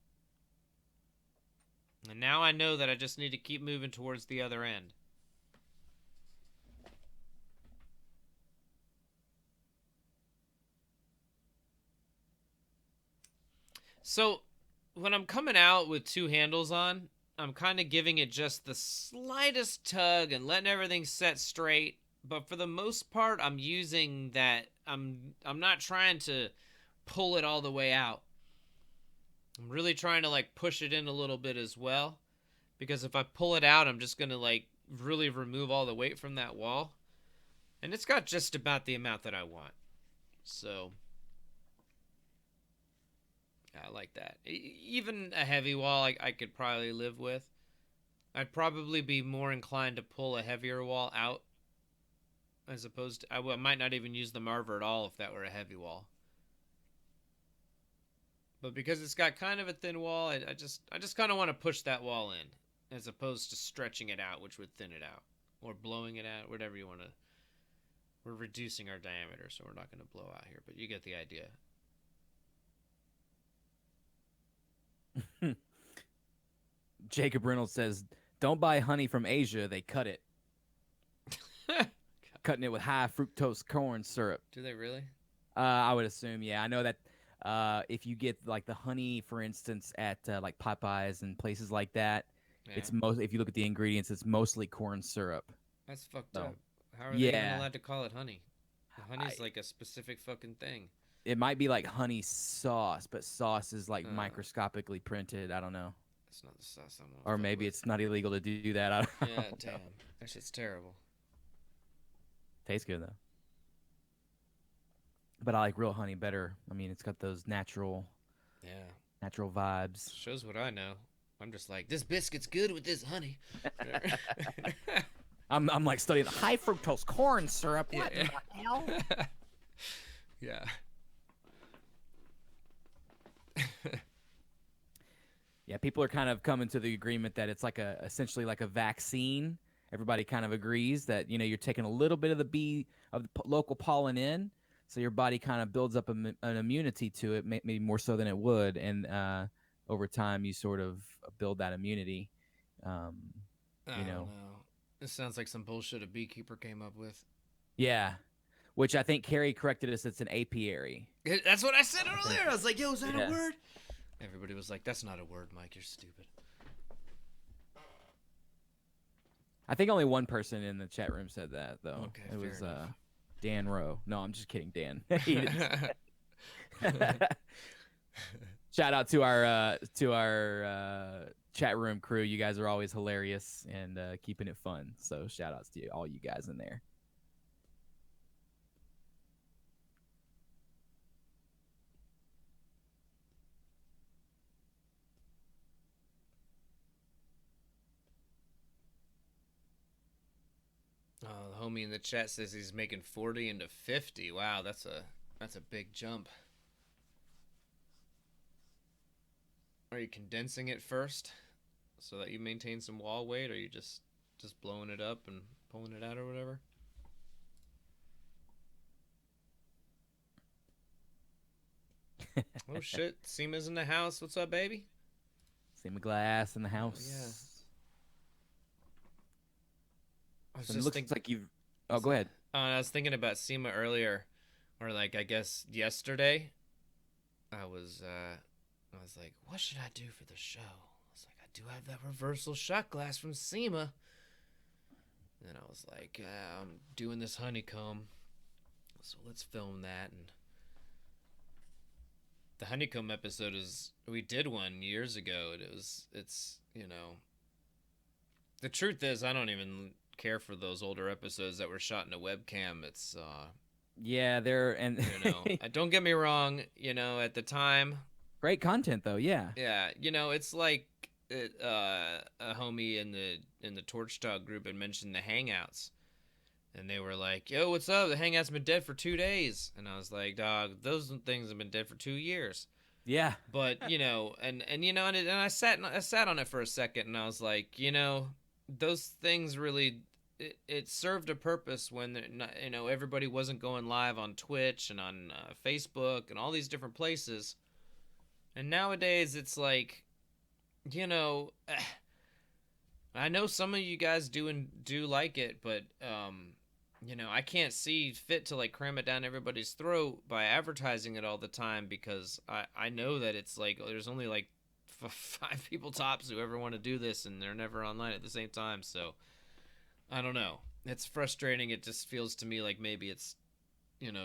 And now I know that I just need to keep moving towards the other end. So, when I'm coming out with 2 handles on, I'm kind of giving it just the slightest tug and letting everything set straight. But for the most part, I'm using that. I'm not trying to pull it all the way out. I'm really trying to like push it in a little bit as well, because if I pull it out, I'm just going to like really remove all the weight from that wall. And it's got just about the amount that I want. So I like that. Even a heavy wall I could probably live with. I'd probably be more inclined to pull a heavier wall out, as opposed to, I might not even use the Marver at all if that were a heavy wall. But because it's got kind of a thin wall, I just kind of want to push that wall in, as opposed to stretching it out, which would thin it out, or blowing it out, whatever you want to. We're reducing our diameter, so we're not going to blow out here, but you get the idea. Jacob Reynolds says, "Don't buy honey from Asia. They cut it, cutting it with high fructose corn syrup." Do they really? I would assume, yeah. I know that if you get like the honey, for instance, at like Popeyes and places like that, it's most. If you look at the ingredients, it's mostly corn syrup. That's fucked up. How are they even allowed to call it honey? Honey's like a specific fucking thing. It might be like honey sauce, but sauce is like microscopically printed. I don't know. That's not the sauce I'm Or maybe it's not illegal to do that. I don't know. Yeah, damn. That shit's terrible. Tastes good though. But I like real honey better. I mean, it's got those natural vibes. Shows what I know. I'm just like, this biscuit's good with this honey. I'm like studying the high fructose corn syrup. What the hell? Yeah. Yeah, people are kind of coming to the agreement that it's like essentially like a vaccine. Everybody kind of agrees that you're taking a little bit of the local pollen in, so your body kind of builds up an immunity to it, maybe more so than it would, and over time you sort of build that immunity. I don't know. This sounds like some bullshit a beekeeper came up with. Yeah. which I think Carrie corrected us. It's an apiary. That's what I said earlier. I was like, yo, is that Yeah. a word? Everybody was like, that's not a word, Mike. You're stupid. I think only one person in the chat room said that, though. Okay, it was fair enough. Dan Rowe. No, I'm just kidding, Dan. He didn't say that. Shout out to our chat room crew. You guys are always hilarious and keeping it fun. So shout outs to all you guys in there. Oh, the homie in the chat says he's making 40 into 50. Wow, that's a big jump. Are you condensing it first so that you maintain some wall weight, or are you just blowing it up and pulling it out or whatever? Oh shit, Seema's in the house. What's up, baby? Seema Glass in the house. Yeah. I was So it just looks thinking. like you've. Oh, go ahead. I was thinking about Seema earlier, or like I guess yesterday. I was like, what should I do for the show? I was like, I do have that reversal shot glass from Seema. And I was like, I'm doing this Honeycomb, so let's film that. And the Honeycomb episode we did one years ago. It's the truth is, I don't even care for those older episodes that were shot in a webcam. It's Yeah, they're and don't get me wrong, at the time, great content though. Yeah. yeah, it's like a homie in the Torch Talk group had mentioned the Hangouts, and they were like, yo, what's up, the Hangout's been dead for 2 days, and I was like, dog, those things have been dead for 2 years. Yeah. But and I sat on it for a second, and I was like, those things really, it served a purpose when everybody wasn't going live on Twitch and on Facebook and all these different places. And nowadays it's like, I know some of you guys do like it, but I can't see fit to like cram it down everybody's throat by advertising it all the time, because I know that it's like there's only like 5 people tops who ever want to do this, and they're never online at the same time. So I don't know. It's frustrating. It just feels to me like maybe it's,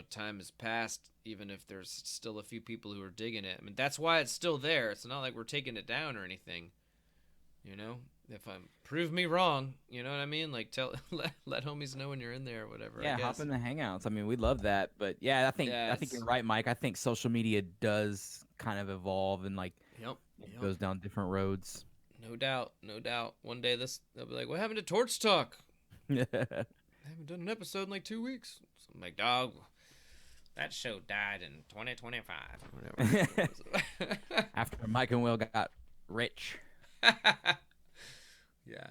time has passed, even if there's still a few people who are digging it. I mean, that's why it's still there. It's not like we're taking it down or anything. If prove me wrong, you know what I mean? Like let homies know when you're in there or whatever. Yeah, I guess. hop in the Hangouts. I mean, we love that. But yeah, I think you're right, Mike. I think social media does kind of evolve and like goes down different roads. No doubt. One day they'll be like, what happened to Torch Talk? I haven't done an episode in like 2 weeks. So I'm like, dog, that show died in 2025. Whatever. After Mike and Will got rich. Yeah,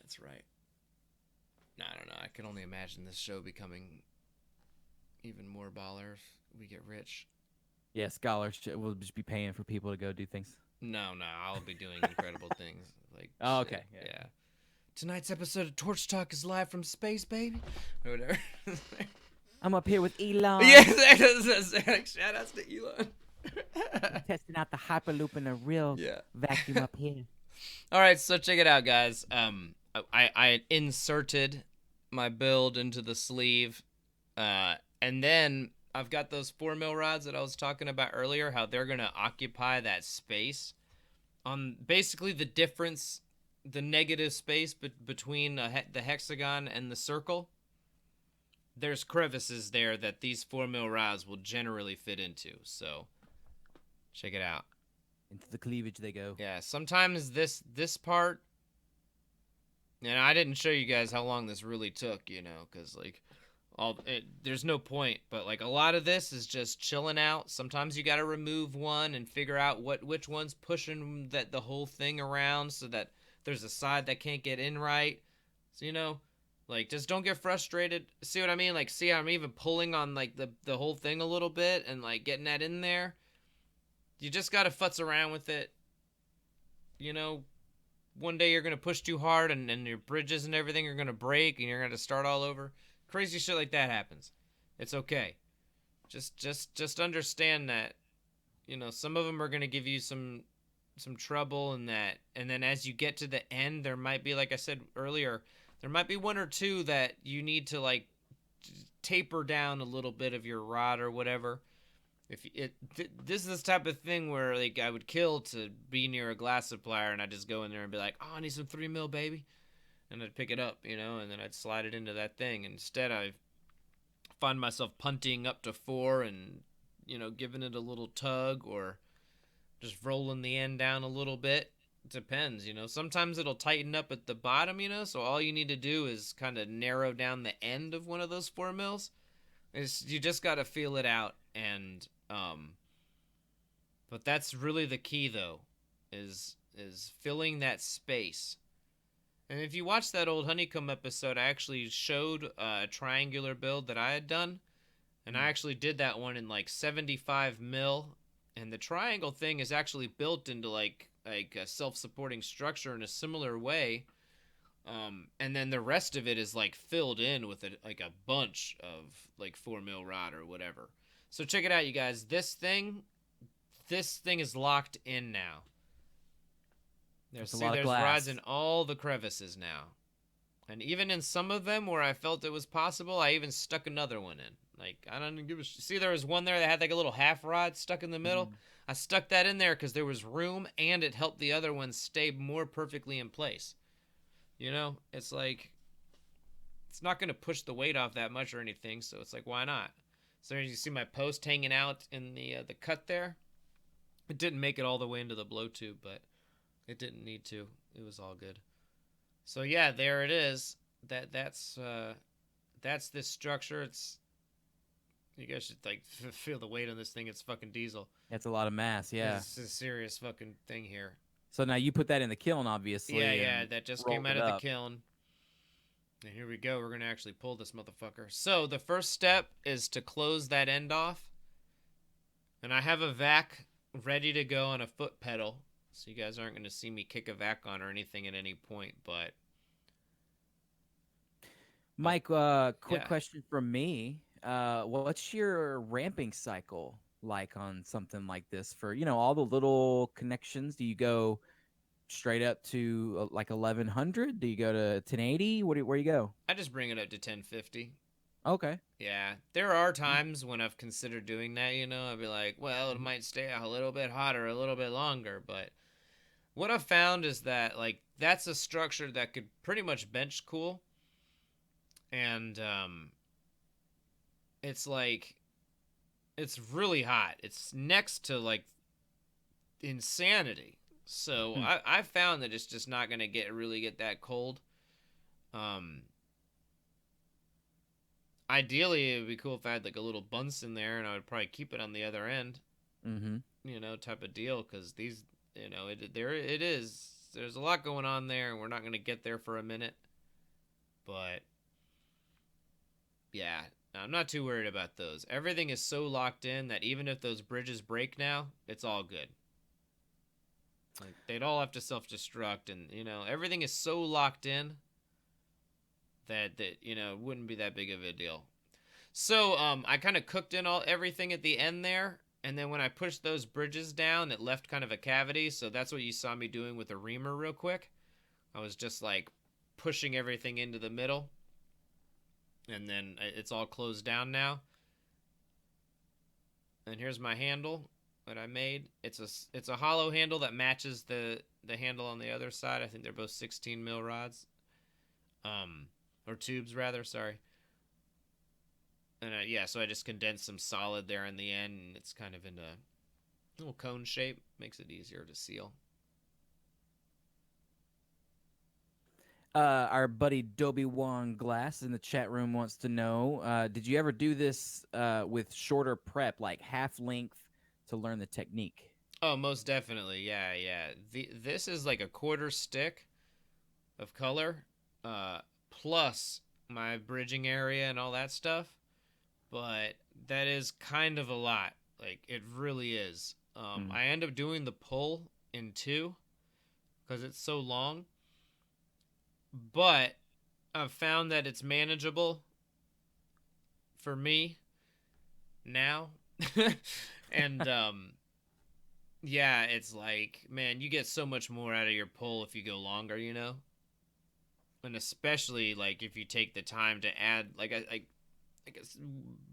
that's right. I don't know. I can only imagine this show becoming even more baller if we get rich. Yeah, scholars will just be paying for people to go do things. No, I'll be doing incredible things. Like, oh, shit. okay. Yeah. Tonight's episode of Torch Talk is live from space, baby. Or whatever. I'm up here with Elon. Yeah, shout outs to Elon. Testing out the Hyperloop in a real vacuum up here. All right, so check it out, guys. I inserted my build into the sleeve, and then I've got those 4mm rods that I was talking about earlier, how they're going to occupy that space. Basically the difference, the negative space between the hexagon and the circle, there's crevices there that these 4mm rods will generally fit into. So check it out. Into the cleavage they go. Yeah, sometimes this part, and I didn't show you guys how long this really took, because like there's no point, but like a lot of this is just chilling out. Sometimes you got to remove one and figure out which one's pushing the whole thing around, so that there's a side that can't get in right. So like just don't get frustrated. See what I mean? Like, see how I'm even pulling on like the whole thing a little bit and like getting that in there. You just got to futz around with it. One day you're going to push too hard and your bridges and everything are going to break and you're going to start all over. crazy shit like that happens. It's okay. Just understand that, some of them are going to give you some trouble, and then as you get to the end, there might be, like I said earlier, there might be one or two that you need to like taper down a little bit of your rod or whatever. This is this type of thing where like I would kill to be near a glass supplier, and I just go in there and be like, oh, I need some 3 mil, baby, and I'd pick it up, and then I'd slide it into that thing. Instead, I find myself punting up to 4 and giving it a little tug, or just rolling the end down a little bit. It depends, sometimes it'll tighten up at the bottom, so all you need to do is kind of narrow down the end of one of those 4 mils. You just got to feel it out. And but that's really the key, though, is filling that space. And if you watch that old Honeycomb episode, I actually showed a triangular build that I had done, and I actually did that one in like 75 mil. And the triangle thing is actually built into like a self-supporting structure in a similar way. And then the rest of it is like filled in with like a bunch of like 4 mil rod or whatever. So check it out, you guys. This thing is locked in now. There's rods in all the crevices now. And even in some of them where I felt it was possible, I even stuck another one in. Like, I don't give a shit. See, there was one there that had like a little half rod stuck in the middle. I stuck that in there because there was room, and it helped the other ones stay more perfectly in place. It's like, it's not going to push the weight off that much or anything, so it's like, why not? So you see my post hanging out in the cut there. It didn't make it all the way into the blow tube, but it didn't need to. It was all good. So yeah, there it is. That's this structure. You guys should like feel the weight on this thing. It's fucking diesel. That's a lot of mass. Yeah, it's a serious fucking thing here. So now you put that in the kiln, obviously. Yeah, that just came out of the kiln. And here we go. We're going to actually pull this motherfucker. So the first step is to close that end off. And I have a vac ready to go on a foot pedal. So you guys aren't going to see me kick a vac on or anything at any point. But Mike, quick question from me. What's your ramping cycle like on something like this for, all the little connections? Do you go straight up to like 1100? Do you go to 1080? Where you go? I just bring it up to 1050. Okay. Yeah, there are times when I've considered doing that. I'd be like, well, it might stay a little bit hotter a little bit longer. But what I've found is that like that's a structure that could pretty much bench cool, and it's like, it's really hot. It's next to like insanity. So I found that it's just not going to really get that cold. Ideally, it would be cool if I had like a little Bunsen there, and I would probably keep it on the other end. Type of deal, because these, it is. There's a lot going on there, and we're not going to get there for a minute. But yeah, I'm not too worried about those. Everything is so locked in that even if those bridges break now, it's all good. Like, they'd all have to self-destruct, and, everything is so locked in that it wouldn't be that big of a deal. So, I kind of cooked in everything at the end there, and then when I pushed those bridges down, it left kind of a cavity, so that's what you saw me doing with the reamer real quick. I was just, like, pushing everything into the middle, and then it's all closed down now. And here's my handle that I made. It's a hollow handle that matches the handle on the other side. I think they're both 16 mil rods, or tubes rather. Sorry. And so I just condensed some solid there in the end, and it's kind of in a little cone shape. Makes it easier to seal. Our buddy Dobie Wong Glass in the chat room wants to know: did you ever do this with shorter prep, like half length, to learn the technique? Oh, most definitely. Yeah. This is like a quarter stick of color, plus my bridging area and all that stuff. But that is kind of a lot. Like, it really is. I end up doing the pull in 2 because it's so long. But I've found that it's manageable. for me now. And yeah, it's like, man, you get so much more out of your pull if you go longer, you know? And especially like if you take the time to add like I guess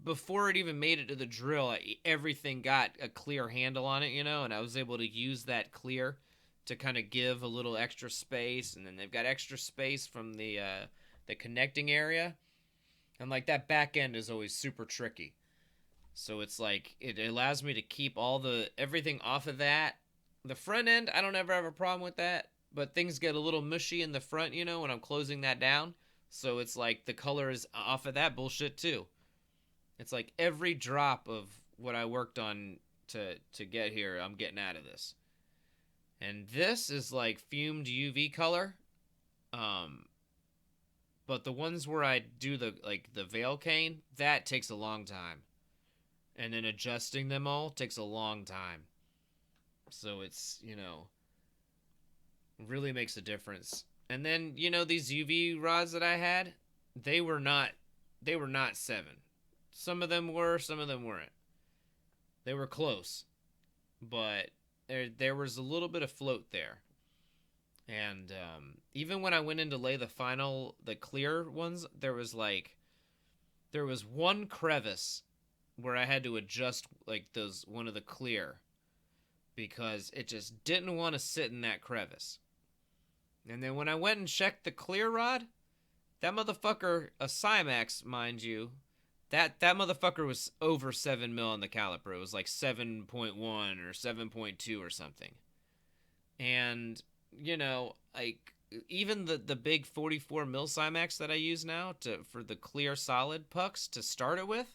before it even made it to the drill, everything got a clear handle on it, you know, and I was able to use that clear to kind of give a little extra space, and then they've got extra space from the connecting area, and like that back end is always super tricky. So it's like it allows me to keep all the everything off of that. The front end, I don't ever have a problem with that, but things get a little mushy in the front, you know, when I'm closing that down. So it's like the color is off of that bullshit too. It's like every drop of what I worked on to get here, I'm getting out of this. And this is like fumed UV color. Um but the ones where I do the veil cane, that takes a long time. And then adjusting them all takes a long time. So it's, you know, really makes a difference. And then, you know, these UV rods that I had, they were not 7. Some of them were, some of them weren't. They were close, but there was a little bit of float there. And even when I went in to lay the clear ones, there was one crevice where I had to adjust like one of the clear because it just didn't want to sit in that crevice. And then when I went and checked the clear rod, that motherfucker, a Cymax, mind you, that motherfucker was over 7 mil on the caliper. It was like 7.1 or 7.2 or something. And, you know, like even the big 44 mil Cymax that I use now for the clear solid pucks to start it with,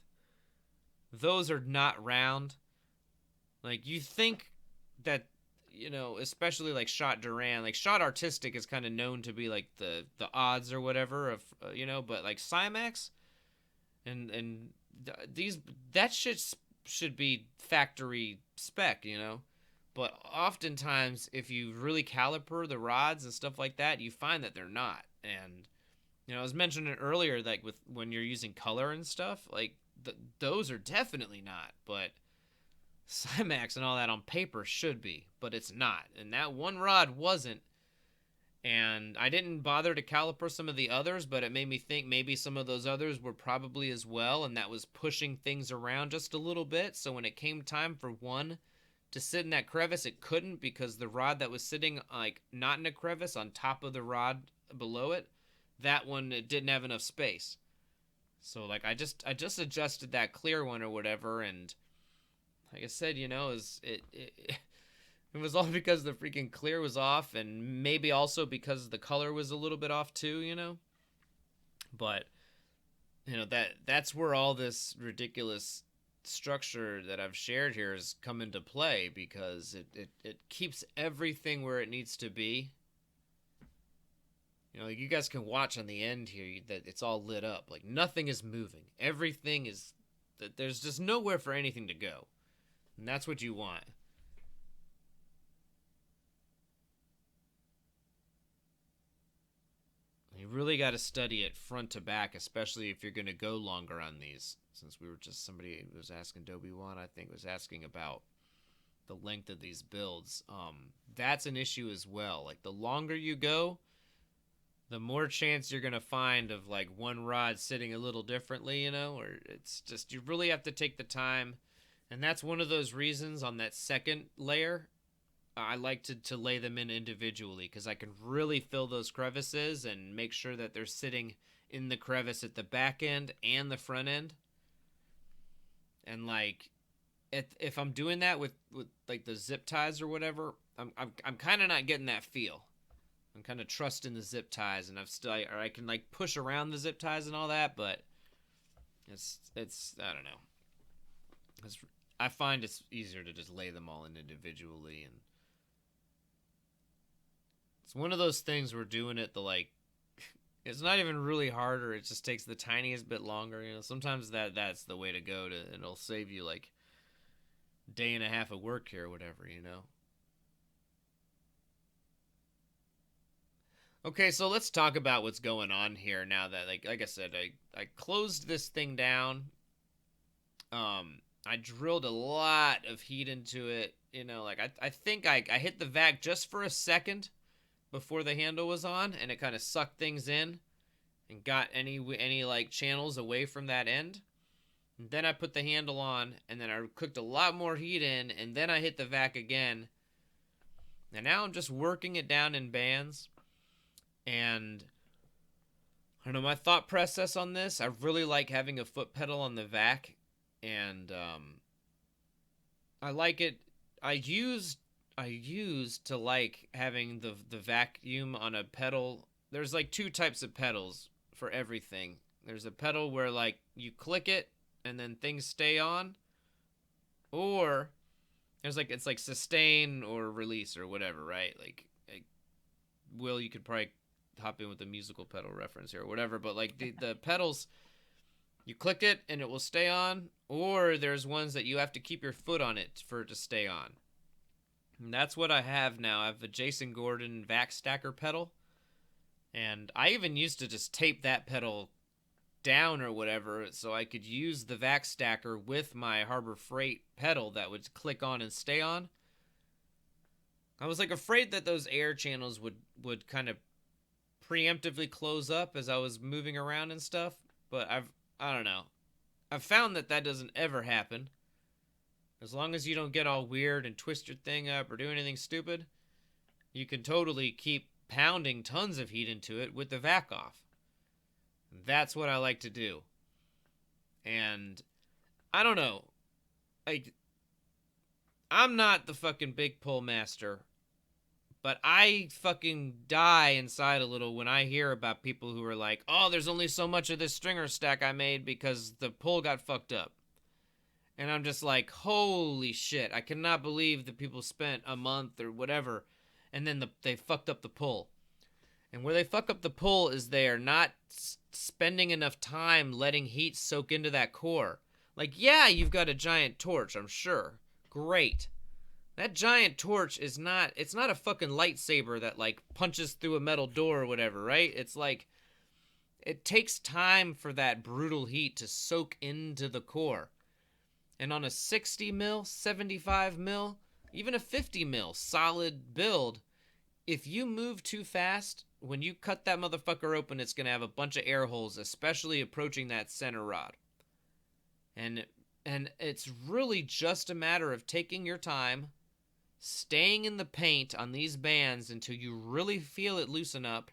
those are not round. Like you think that, you know, especially like Shot Duran, like Shot Artistic is kind of known to be like the odds or whatever of you know, but like Cymax and these that shit should be factory spec, you know. But oftentimes, if you really caliper the rods and stuff like that, you find that they're not. And you know, I was mentioning earlier, like with when you're using color and stuff, like those are definitely not. But Cymax and all that on paper should be, but it's not. And that one rod wasn't. And I didn't bother to caliper some of the others, but it made me think maybe some of those others were probably as well, and that was pushing things around just a little bit. So when it came time for one to sit in that crevice, it couldn't because the rod that was sitting like not in a crevice on top of the rod below it, that one it didn't have enough space. So like I just adjusted that clear one or whatever, and like I said, you know, it was all because the freaking clear was off, and maybe also because the color was a little bit off too, you know. But you know that's where all this ridiculous structure that I've shared here has come into play because it keeps everything where it needs to be. You know, like you guys can watch on the end here that it's all lit up. Like nothing is moving. Everything is. There's just nowhere for anything to go. And that's what you want. You really got to study it front to back, especially if you're going to go longer on these. Since somebody was asking, Dobie1, I think, was asking about the length of these builds. That's an issue as well. Like the longer you go, the more chance you're going to find of like one rod sitting a little differently, you know, or it's just, you really have to take the time. And that's one of those reasons on that second layer, I like to lay them in individually because I can really fill those crevices and make sure that they're sitting in the crevice at the back end and the front end. And like, if I'm doing that with like the zip ties or whatever, I'm kind of not getting that feel. I'm kind of trusting the zip ties, and I can like push around the zip ties and all that, but it's I don't know. I find it's easier to just lay them all in individually, and it's one of those things we're doing it it's not even really harder. It just takes the tiniest bit longer. You know, sometimes that's the way to go and it'll save you like a day and a half of work here or whatever, you know. Okay, so let's talk about what's going on here now that like I said, I closed this thing down I drilled a lot of heat into it. You know, like I think I hit the vac just for a second before the handle was on, and it kind of sucked things in and got any like channels away from that end. And then I put the handle on, and then I cooked a lot more heat in, and then I hit the vac again. And now I'm just working it down in bands. And I don't know, my thought process on this, I really like having a foot pedal on the vac. And I like it. I used to like having the vacuum on a pedal. There's like two types of pedals for everything. There's a pedal where like you click it and then things stay on, or there's like it's like sustain or release or whatever, right? Like Will, you could probably hop in with the musical pedal reference here or whatever, but like the pedals, you click it and it will stay on, or there's ones that you have to keep your foot on it for it to stay on. And that's what I have now. I have a Jason Gordon vac stacker pedal, and I even used to just tape that pedal down or whatever so I could use the vac stacker with my Harbor Freight pedal that would click on and stay on. I was like afraid that those air channels would kind of preemptively close up as I was moving around and stuff, but I don't know. I've found that doesn't ever happen. As long as you don't get all weird and twist your thing up or do anything stupid, you can totally keep pounding tons of heat into it with the vac off. That's what I like to do. And I don't know. I'm not the fucking big pull master, but I fucking die inside a little when I hear about people who are like, oh, there's only so much of this stringer stack I made because the pull got fucked up. And I'm just like, holy shit, I cannot believe that people spent a month or whatever, and then they fucked up the pull. And where they fuck up the pull is they are not spending enough time letting heat soak into that core. Like, yeah, you've got a giant torch, I'm sure. Great. That giant torch it's not a fucking lightsaber that, like, punches through a metal door or whatever, right? It's like, it takes time for that brutal heat to soak into the core. And on a 60 mil, 75 mil, even a 50 mil solid build, if you move too fast, when you cut that motherfucker open, it's going to have a bunch of air holes, especially approaching that center rod. And it's really just a matter of taking your time, staying in the paint on these bands until you really feel it loosen up.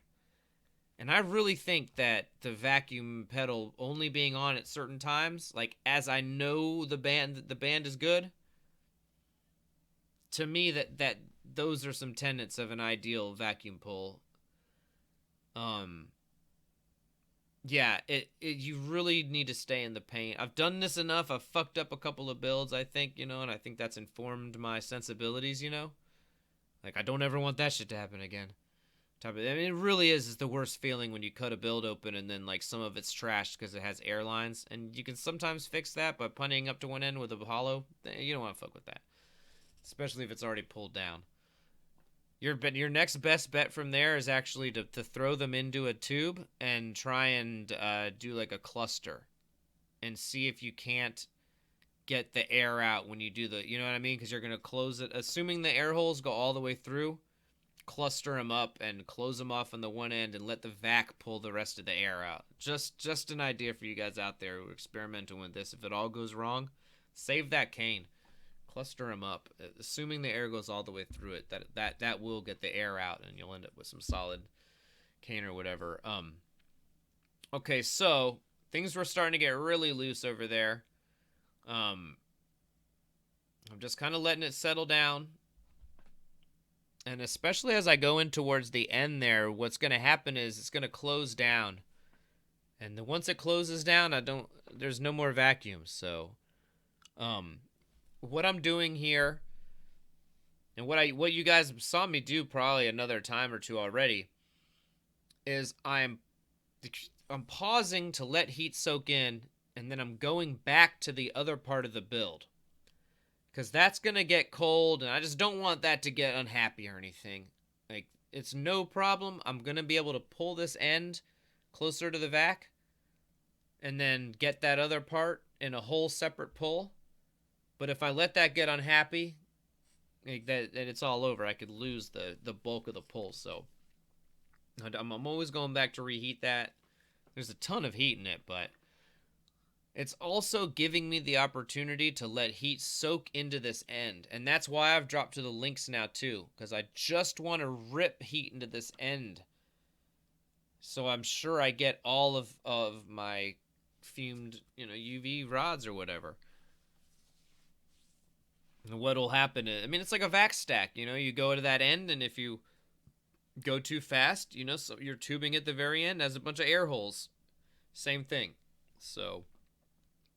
And I really think that the vacuum pedal only being on at certain times, like as I know the band is good, to me that those are some tenets of an ideal vacuum pull. Yeah, you really need to stay in the paint. I've done this enough. I've fucked up a couple of builds, I think, and I think that's informed my sensibilities, Like, I don't ever want that shit to happen again. It really is the worst feeling when you cut a build open and then, like, some of it's trashed because it has air lines. And you can sometimes fix that by punning up to one end with a hollow. You don't want to fuck with that. Especially if it's already pulled down. Your next best bet from there is actually to throw them into a tube and try and do like a cluster and see if you can't get the air out when you do you know what I mean? Because you're going to close it. Assuming the air holes go all the way through, cluster them up and close them off on the one end and let the vac pull the rest of the air out. Just an idea for you guys out there who are experimenting with this. If it all goes wrong, save that cane. Cluster them up, assuming the air goes all the way through it. That will get the air out, and you'll end up with some solid cane or whatever. Okay, so things were starting to get really loose over there. I'm just kind of letting it settle down, and especially as I go in towards the end there, what's going to happen is it's going to close down, and then once it closes down, there's no more vacuum. So, what I'm doing here, and what you guys saw me do probably another time or two already, is I'm pausing to let heat soak in, and then I'm going back to the other part of the build. Because that's going to get cold, and I just don't want that to get unhappy or anything. Like, it's no problem. I'm going to be able to pull this end closer to the vac, and then get that other part, in a whole separate pull. But if I let that get unhappy, like that it's all over. I could lose the bulk of the pull. So I'm always going back to reheat that. There's a ton of heat in it, but it's also giving me the opportunity to let heat soak into this end. And that's why I've dropped to the links now too, because I just want to rip heat into this end. So I'm sure I get all of my fumed, UV rods or whatever. And what'll happen is, I mean, it's like a vac stack, you go to that end, and if you go too fast, so your tubing at the very end has a bunch of air holes. Same thing. So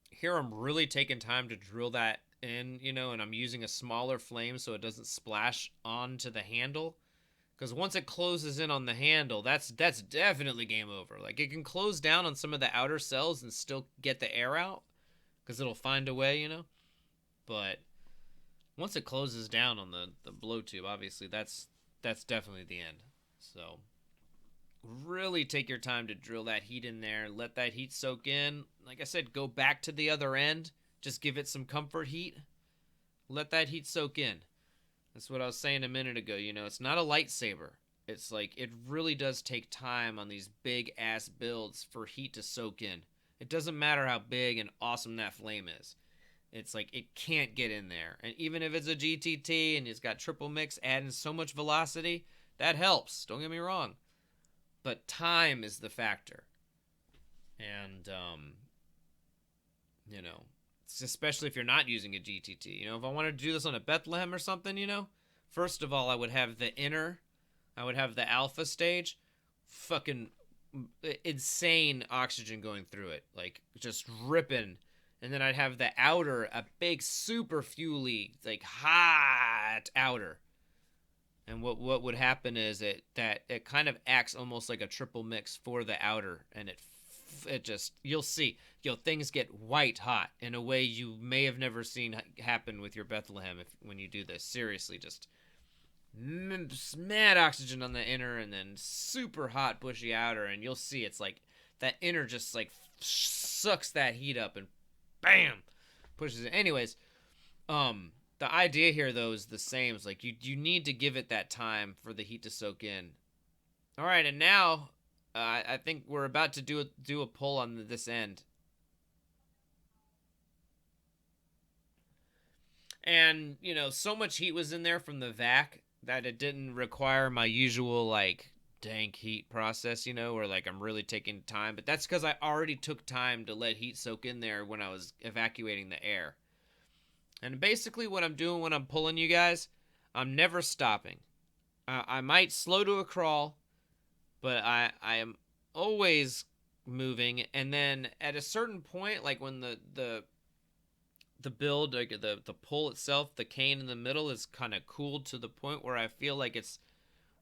here I'm really taking time to drill that in, and I'm using a smaller flame so it doesn't splash onto the handle. Because once it closes in on the handle, that's definitely game over. Like, it can close down on some of the outer cells and still get the air out, because it'll find a way, But once it closes down on the blow tube, obviously that's definitely the end. So really take your time to drill that heat in there. Let that heat soak in. Like I said, go back to the other end. Just give it some comfort heat. Let that heat soak in. That's what I was saying a minute ago. It's not a lightsaber. It's like, it really does take time on these big ass builds for heat to soak in. It doesn't matter how big and awesome that flame is. It's like, it can't get in there. And even if it's a GTT and it's got triple mix adding so much velocity, that helps. Don't get me wrong. But time is the factor. And, especially if you're not using a GTT. If I wanted to do this on a Bethlehem or something, first of all, I would have the alpha stage, fucking insane oxygen going through it, like just ripping. And then I'd have the outer, a big super fuely, like hot outer. And what would happen is it kind of acts almost like a triple mix for the outer, and it just, you'll see, things get white hot in a way you may have never seen happen with your Bethlehem when you do this. Seriously, just mad oxygen on the inner and then super hot bushy outer, and you'll see it's like that inner just like sucks that heat up and bam, pushes it. Anyways, the idea here though is the same. It's like you need to give it that time for the heat to soak in. All right, and now I think we're about to do a pull on this end. And, so much heat was in there from the vac that it didn't require my usual, like, dank heat process, where, like, I'm really taking time. But that's because I already took time to let heat soak in there when I was evacuating the air. And basically what I'm doing when I'm pulling, you guys, I'm never stopping. I might slow to a crawl, but I am always moving. And then at a certain point, like when the build, like the pull itself, the cane in the middle is kind of cooled to the point where I feel like it's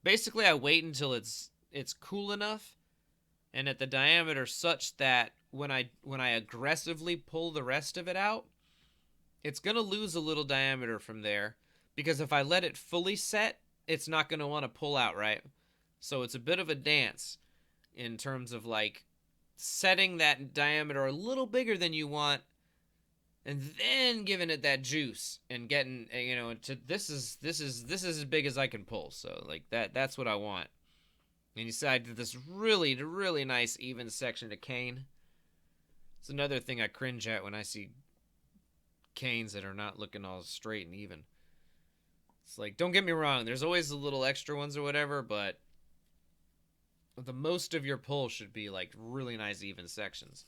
basically, I wait until it's cool enough and at the diameter such that when I aggressively pull the rest of it out, it's going to lose a little diameter from there, because if I let it fully set, it's not going to want to pull out, right? So it's a bit of a dance in terms of like setting that diameter a little bigger than you want, and then giving it that juice and getting, to this is as big as I can pull. So like that's what I want. And you see, I did this really, really nice even section of cane. It's another thing I cringe at when I see canes that are not looking all straight and even. It's like, don't get me wrong, there's always the little extra ones or whatever, but the most of your pull should be like really nice even sections.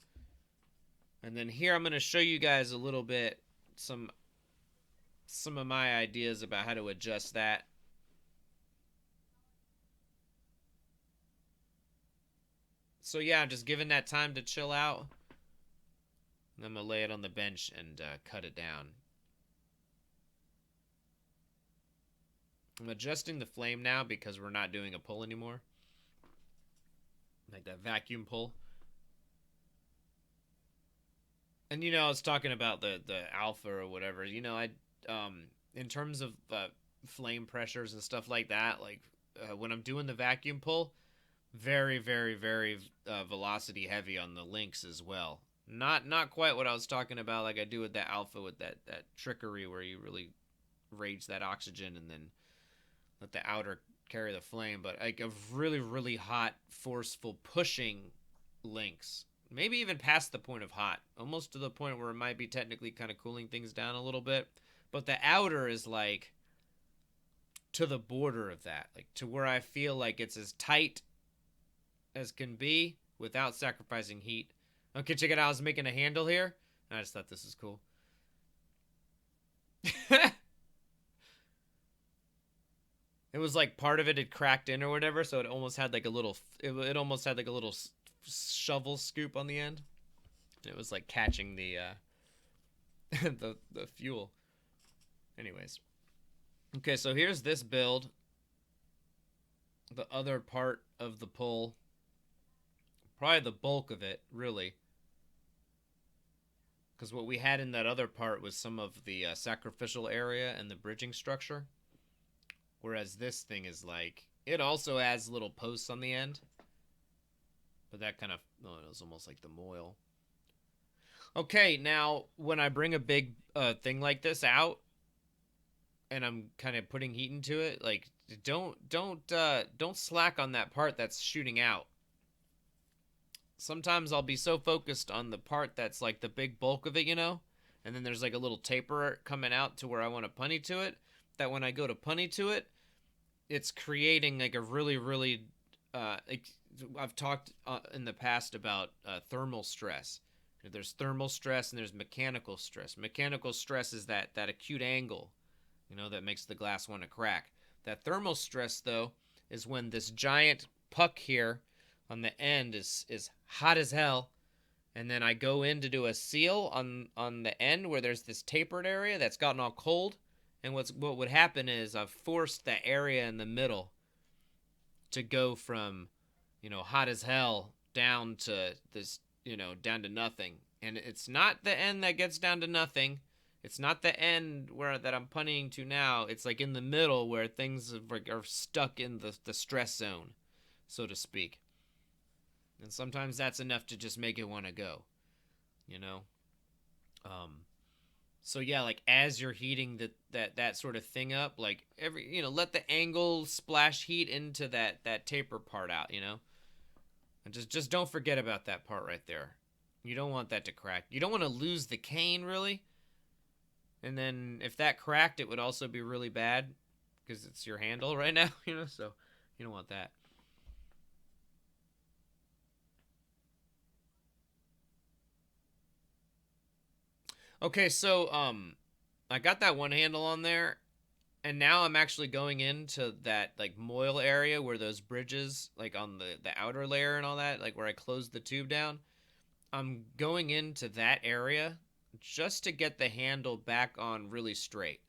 And then here I'm going to show you guys a little bit some of my ideas about how to adjust that. So yeah, I'm just giving that time to chill out. And I'm going to lay it on the bench and cut it down. I'm adjusting the flame now because we're not doing a pull anymore. Like that vacuum pull. And I was talking about the alpha or whatever. I in terms of flame pressures and stuff like that, like when I'm doing the vacuum pull, very, very, very velocity heavy on the links as well. Not quite what I was talking about, like I do with that alpha, with that trickery where you really rage that oxygen and then let the outer carry the flame, but like a really, really hot, forceful pushing links. Maybe even past the point of hot, almost to the point where it might be technically kind of cooling things down a little bit. But the outer is like to the border of that, like to where I feel like it's as tight as can be without sacrificing heat. Okay, check it out. I was making a handle here. I just thought this is cool. It was like part of it had cracked in or whatever, so it almost had like a little. It almost had like a little shovel scoop on the end. It was like catching the the fuel. Anyways, okay, so here's this build. The other part of the pull, probably the bulk of it, really. Because what we had in that other part was some of the sacrificial area and the bridging structure. Whereas this thing is like, it also has little posts on the end. But that kind of, oh, it was almost like the moil. Okay, now when I bring a big thing like this out, and I'm kind of putting heat into it, like don't slack on that part that's shooting out. Sometimes I'll be so focused on the part that's like the big bulk of it, you know, and then there's like a little taper coming out to where I want to punny to it, that when I go to punny to it, it's creating like a really, really like I've talked in the past about thermal stress. There's thermal stress and there's mechanical stress. Mechanical stress is that acute angle, you know, that makes the glass want to crack. That thermal stress, though, is when this giant puck here on the end is hot as hell, and then I go in to do a seal on the end where there's this tapered area that's gotten all cold, and what would happen is I've forced the area in the middle to go from, you know, hot as hell down to this, you know, down to nothing. And it's not the end that gets down to nothing. It's not the end where that I'm punnying to now. It's like in the middle where things are stuck in the stress zone, so to speak. And sometimes that's enough to just make it want to go, you know. So yeah, like as you're heating that sort of thing up, like every, you know, let the angle splash heat into that taper part out, you know. And just don't forget about that part right there. You don't want that to crack. You don't want to lose the cane, really. And then if that cracked, it would also be really bad because it's your handle right now, you know, so you don't want that. Okay, so I got that one handle on there, and now I'm actually going into that like moil area where those bridges, like on the outer layer and all that, like where I closed the tube down. I'm going into that area just to get the handle back on really straight.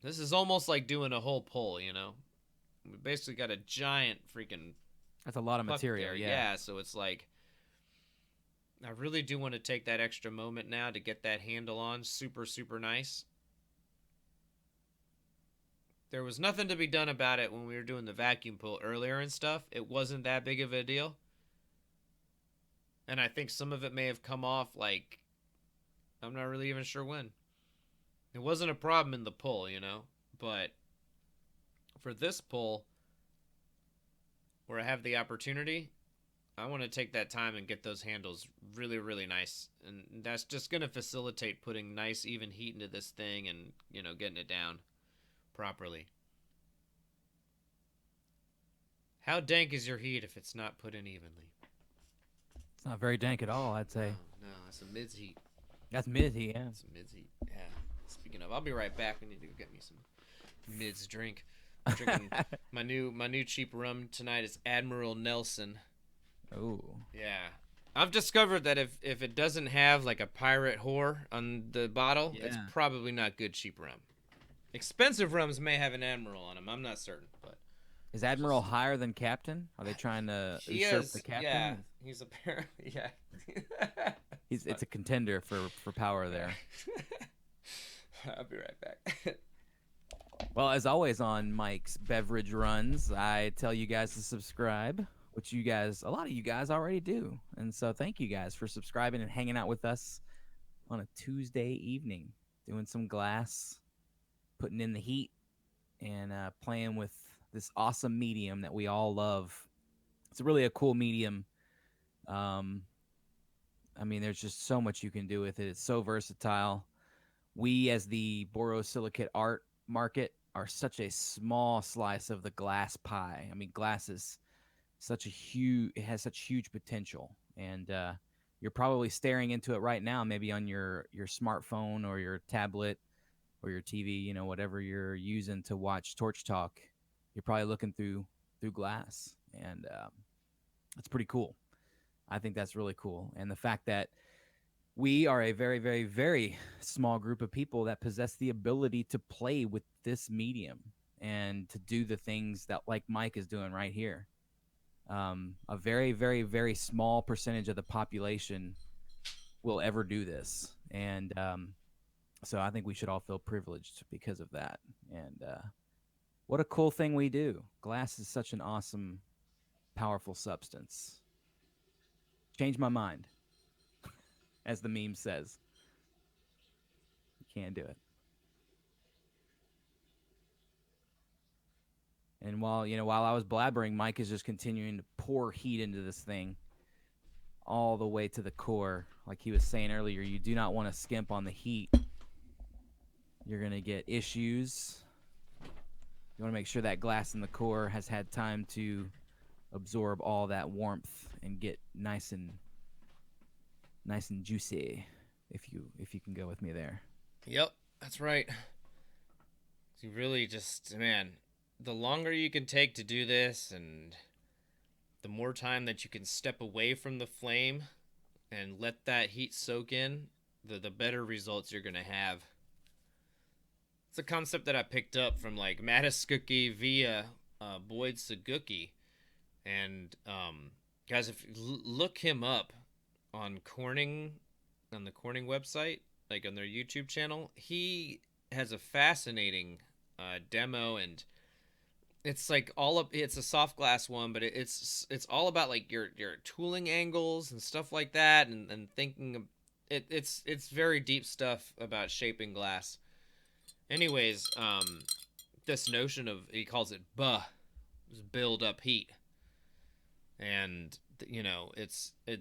This is almost like doing a whole pull, you know? We basically got a giant freaking That's a lot of puck material. there. Yeah. Yeah, so it's like I really do want to take that extra moment now to get that handle on super, super nice. There was nothing to be done about it when we were doing the vacuum pull earlier and stuff. It wasn't that big of a deal. And I think some of it may have come off like, I'm not really even sure when. It wasn't a problem in the pull, you know? But for this pull, where I have the opportunity, I want to take that time and get those handles really, really nice. And that's just going to facilitate putting nice, even heat into this thing and, you know, getting it down properly. How dank is your heat if it's not put in evenly? It's not very dank at all, I'd say. No, that's a mids heat. That's mid heat, yeah. That's a mids heat. Yeah. Speaking of, I'll be right back. I need to go get me some mids drink. I'm drinking my new cheap rum tonight is Admiral Nelson. Oh. Yeah. I've discovered that if it doesn't have like a pirate whore on the bottle, it's probably not good cheap rum. Expensive rums may have an admiral on them. I'm not certain, but is Admiral higher than Captain? Are they trying to usurp the Captain? Yeah, he's apparently It's a contender for power there. I'll be right back. Well, as always on Mike's Beverage Runs, I tell you guys to subscribe, which a lot of you guys already do. And so thank you guys for subscribing and hanging out with us on a Tuesday evening, doing some glass, putting in the heat, and playing with this awesome medium that we all love. It's really a cool medium. Um, I mean, there's just so much you can do with it. It's so versatile. We, as the borosilicate art market, are such a small slice of the glass pie. I mean, glass is it has such huge potential, and you're probably staring into it right now, maybe on your smartphone or your tablet or your TV, whatever you're using to watch Torch Talk. You're probably looking through glass, and it's pretty cool. I think that's really cool, and the fact that we are a very, very, very small group of people that possess the ability to play with this medium and to do the things that like Mike is doing right here. A very, very, very small percentage of the population will ever do this, and so I think we should all feel privileged because of that. And what a cool thing we do. Glass is such an awesome, powerful substance. Change my mind, as the meme says. You can't do it. And while I was blabbering, Mike is just continuing to pour heat into this thing all the way to the core. Like he was saying earlier, you do not want to skimp on the heat. You're going to get issues. You want to make sure that glass in the core has had time to absorb all that warmth and get nice and juicy, if you can go with me there. Yep, that's right. You really just, man, the longer you can take to do this and the more time that you can step away from the flame and let that heat soak in, the better results you're going to have. It's a concept that I picked up from like Mataskookie via Boyd Saguki. And guys, if you look him up on Corning, on the Corning website, like on their YouTube channel, he has a fascinating demo, and it's like it's a soft glass one, but it's all about like your tooling angles and stuff like that, and thinking of it's very deep stuff about shaping glass. Anyways, this notion of, he calls it build up heat, and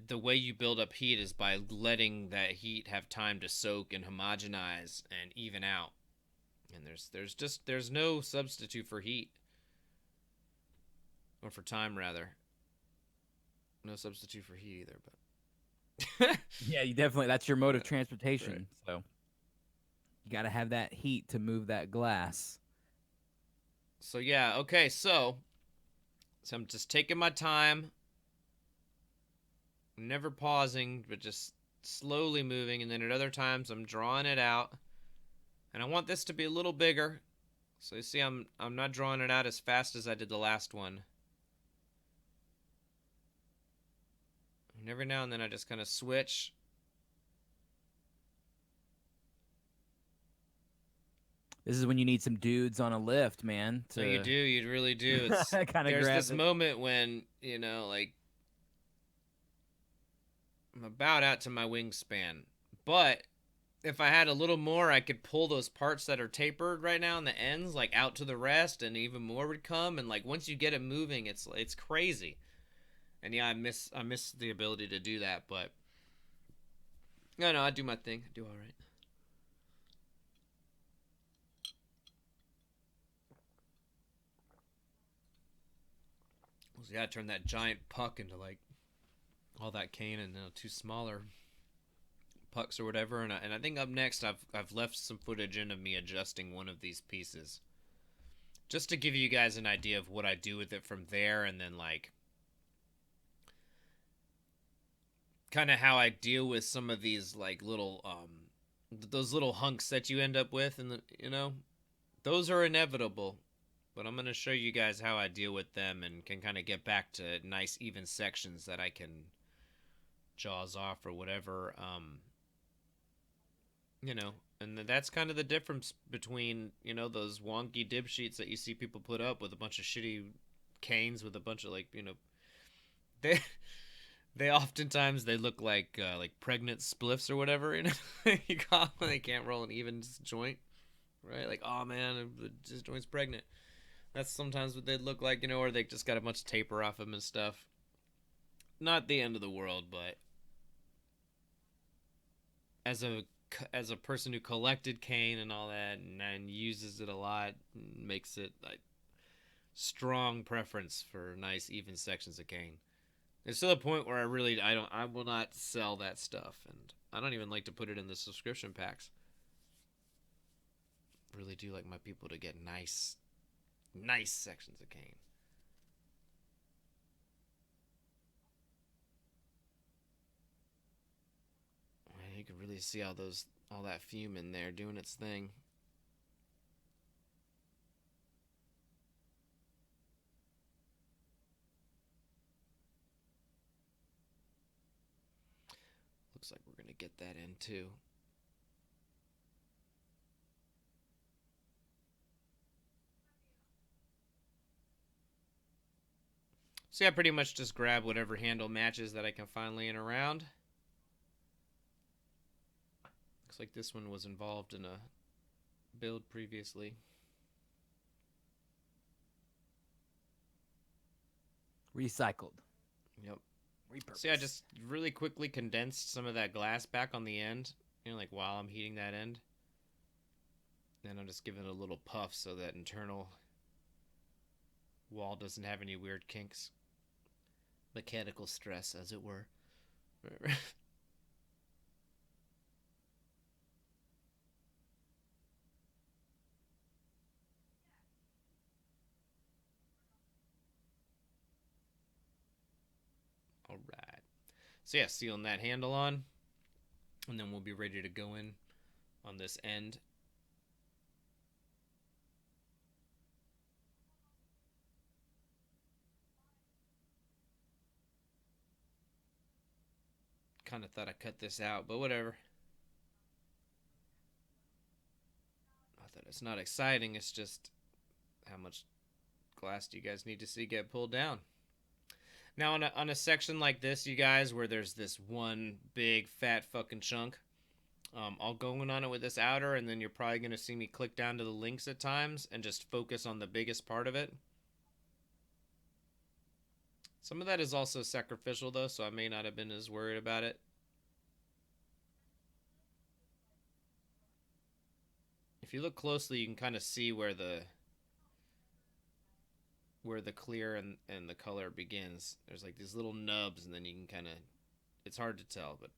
the way you build up heat is by letting that heat have time to soak and homogenize and even out. And there's no substitute for heat, or for time rather. No substitute for heat either, but Yeah, you definitely, that's your mode of transportation. Right. So you got to have that heat to move that glass. So yeah, okay, so I'm just taking my time, never pausing, but just slowly moving, and then at other times I'm drawing it out. And I want this to be a little bigger. So you see I'm not drawing it out as fast as I did the last one. And every now and then I just kind of switch. This is when you need some dudes on a lift, man. So you do, you really do. It's there's this moment when, like I'm about out to my wingspan. But if I had a little more, I could pull those parts that are tapered right now on the ends, like out to the rest, and even more would come. And like once you get it moving, it's crazy. And yeah, I miss the ability to do that, but no, I do my thing. I do all right. So yeah, turn that giant puck into like all that cane and two smaller pucks or whatever. And I think up next I've left some footage in of me adjusting one of these pieces, just to give you guys an idea of what I do with it from there, and then like kind of how I deal with some of these like little those little hunks that you end up with, and those are inevitable. But I'm going to show you guys how I deal with them and can kind of get back to nice even sections that I can jaws off or whatever. you know, and that's kind of the difference between, you know, those wonky dip sheets that you see people put up with a bunch of shitty canes with a bunch of, like, you know, they they oftentimes they look like pregnant spliffs or whatever, you know. You call them, they can't roll an even joint, right? Like, oh man, this joint's pregnant. That's sometimes what they look like, you know, or they just got a bunch of taper off them and stuff. Not the end of the world, but as a person who collected cane and all that, and uses it a lot, makes it like strong preference for nice even sections of cane. It's to the point where I will not sell that stuff, and I don't even like to put it in the subscription packs. Really do like my people to get nice sections of cane. You can really see all that fume in there doing its thing. Looks like we're gonna get that in too. So yeah, pretty much just grab whatever handle matches that I can find laying around. Looks like this one was involved in a build previously. Recycled. Yep. Repurposed. So yeah, I just really quickly condensed some of that glass back on the end, you know, like while I'm heating that end. Then I'm just giving it a little puff so that internal wall doesn't have any weird kinks. Mechanical stress, as it were. All right. So yeah, sealing that handle on, and then we'll be ready to go in on this end. Kind of thought I cut this out, but whatever. Not that it's not exciting, it's just how much glass do you guys need to see get pulled down? Now, on a section like this, you guys, where there's this one big fat fucking chunk, I'll go in on it with this outer, and then you're probably going to see me click down to the links at times and just focus on the biggest part of it. Some of that is also sacrificial, though, so I may not have been as worried about it. If you look closely, you can kind of see where the clear and the color begins. There's like these little nubs, and then you can kind of, it's hard to tell, but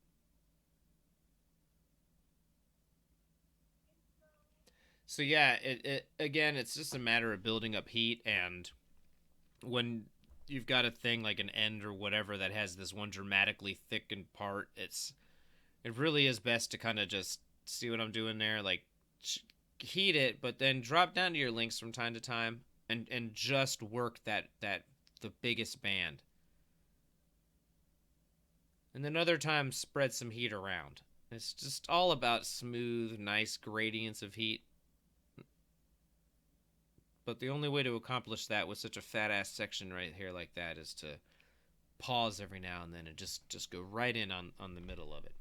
so yeah, it again, it's just a matter of building up heat, and when you've got a thing like an end or whatever that has this one dramatically thickened part, it really is best to kind of just see what I'm doing there, like heat it, but then drop down to your links from time to time and just work that the biggest band. And then other times spread some heat around. It's just all about smooth, nice gradients of heat. But the only way to accomplish that with such a fat ass section right here like that is to pause every now and then and just go right in on the middle of it.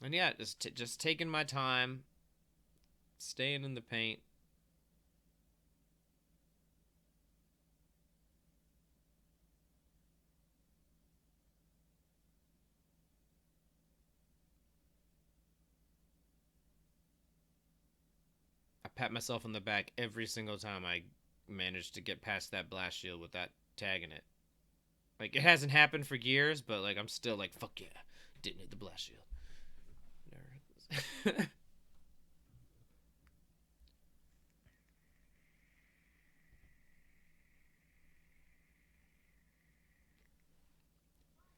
And yeah, just taking my time, staying in the paint. I pat myself on the back every single time I manage to get past that blast shield with that tag in it. Like, it hasn't happened for years, but like I'm still like, fuck yeah, didn't hit the blast shield.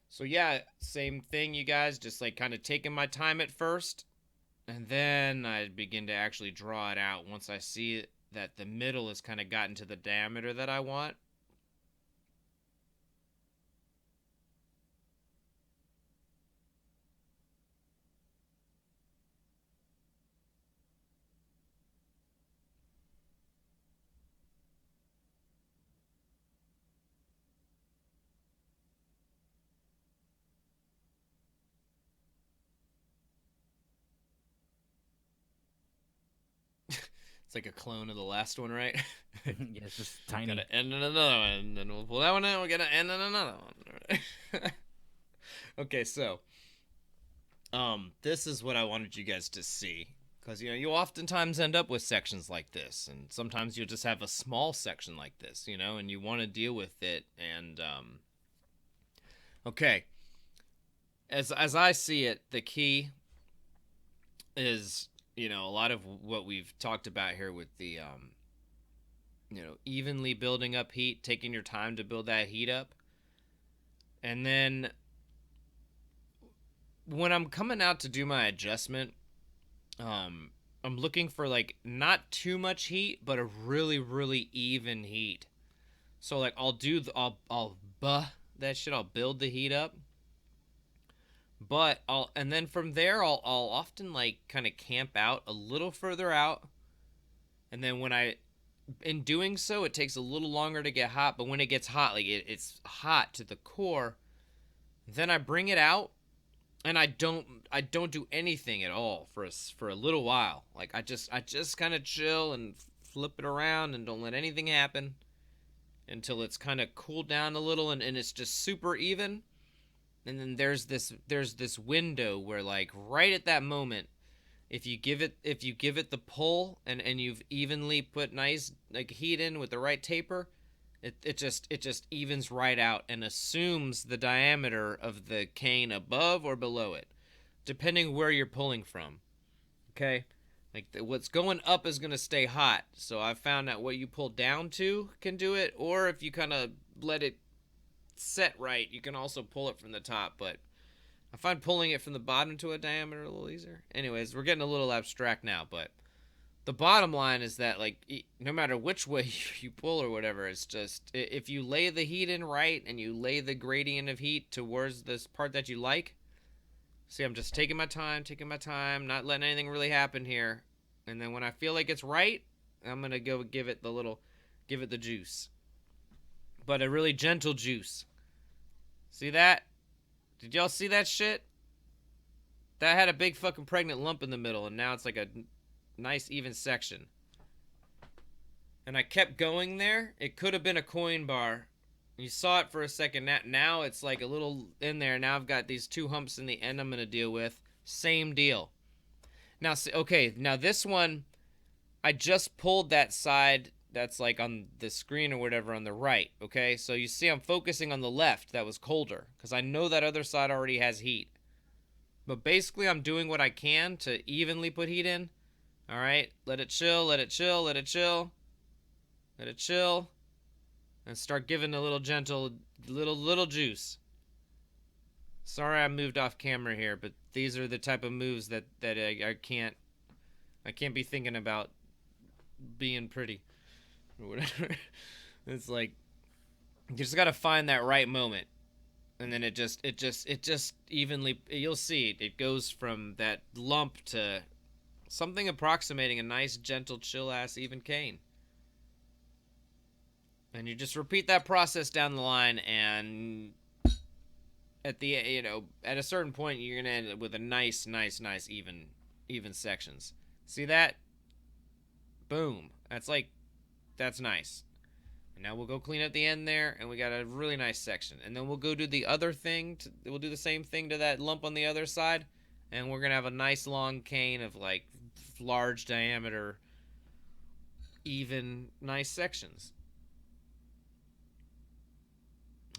So yeah, same thing, you guys. Just like kind of taking my time at first, and then I begin to actually draw it out once I see that the middle has kind of gotten to the diameter that I want. It's like a clone of the last one, right? Yeah, it's just tiny. Gotta end in another one, and then we'll pull that one out. We gotta end in another one. Okay, so this is what I wanted you guys to see, because you oftentimes end up with sections like this, and sometimes you'll just have a small section like this, and you want to deal with it. And okay, as I see it, the key is a lot of what we've talked about here with the evenly building up heat, taking your time to build that heat up. And then when I'm coming out to do my adjustment, I'm looking for like not too much heat, but a really, really even heat. So like I'll build the heat up. But and then from there I'll often like kind of camp out a little further out. And then in doing so, it takes a little longer to get hot, but when it gets hot, like it's hot to the core, then I bring it out, and I don't do anything at all for a little while. Like I just kind of chill and flip it around and don't let anything happen until it's kind of cooled down a little, and it's just super even. And then there's this window where like right at that moment, if you give it the pull and you've evenly put nice like heat in with the right taper, it just evens right out and assumes the diameter of the cane above or below it, depending where you're pulling from. Okay, like what's going up is gonna stay hot. So I've found that what you pull down to can do it, or if you kind of let it set right, you can also pull it from the top. But I find pulling it from the bottom to a diameter a little easier. Anyways, we're getting a little abstract now, but the bottom line is that like no matter which way you pull or whatever, it's just if you lay the heat in right and you lay the gradient of heat towards this part that you like. See, I'm just taking my time, not letting anything really happen here. And then when I feel like it's right, I'm going to go give it the juice. But a really gentle juice. See that? Did y'all see that shit? That had a big fucking pregnant lump in the middle, and now it's like a nice even section. And I kept going there. It could have been a coin bar. You saw it for a second. Now it's like a little in there. Now I've got these two humps in the end I'm going to deal with. Same deal. Now, okay, now this one, I just pulled that side that's like on the screen or whatever on the right, okay? So you see I'm focusing on the left that was colder because I know that other side already has heat. But basically I'm doing what I can to evenly put heat in. All right, let it chill, and start giving a little gentle, little juice. Sorry I moved off camera here, but these are the type of moves that I can't be thinking about being pretty or whatever. It's like you just got to find that right moment, and then it just evenly, you'll see it goes from that lump to something approximating a nice gentle chill ass even cane. And you just repeat that process down the line, and at the at a certain point you're gonna end up with a nice even sections. See that? Boom. That's nice. And now we'll go clean up the end there, and we got a really nice section. And then we'll go do the other thing. We'll do the same thing to that lump on the other side, and we're gonna have a nice long cane of like large diameter, even nice sections.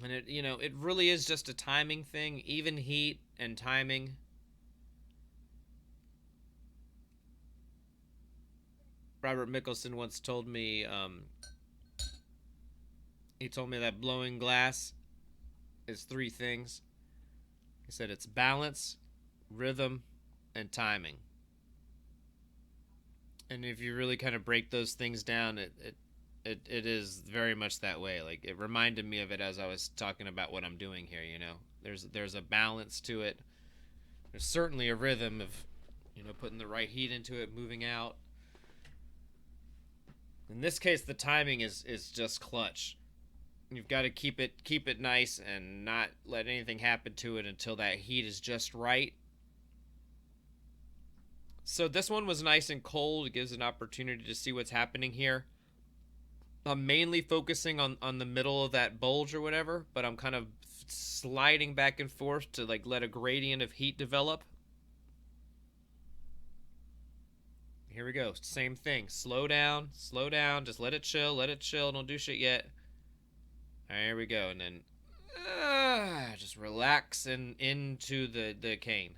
And it really is just a timing thing, even heat and timing. Robert Mickelson once told me, he told me that blowing glass is three things. He said it's balance, rhythm, and timing. And if you really kind of break those things down, it is very much that way. Like it reminded me of it as I was talking about what I'm doing here. There's a balance to it. There's certainly a rhythm of putting the right heat into it, moving out. In this case, the timing is just clutch. You've got to keep it nice and not let anything happen to it until that heat is just right. So this one was nice and cold. It gives an opportunity to see what's happening here. I'm mainly focusing on the middle of that bulge or whatever, but I'm kind of sliding back and forth to like let a gradient of heat develop. Here we go. Same thing. Slow down, slow down. Just let it chill, let it chill. Don't do shit yet. All right, here we go. And then just relax and into the cane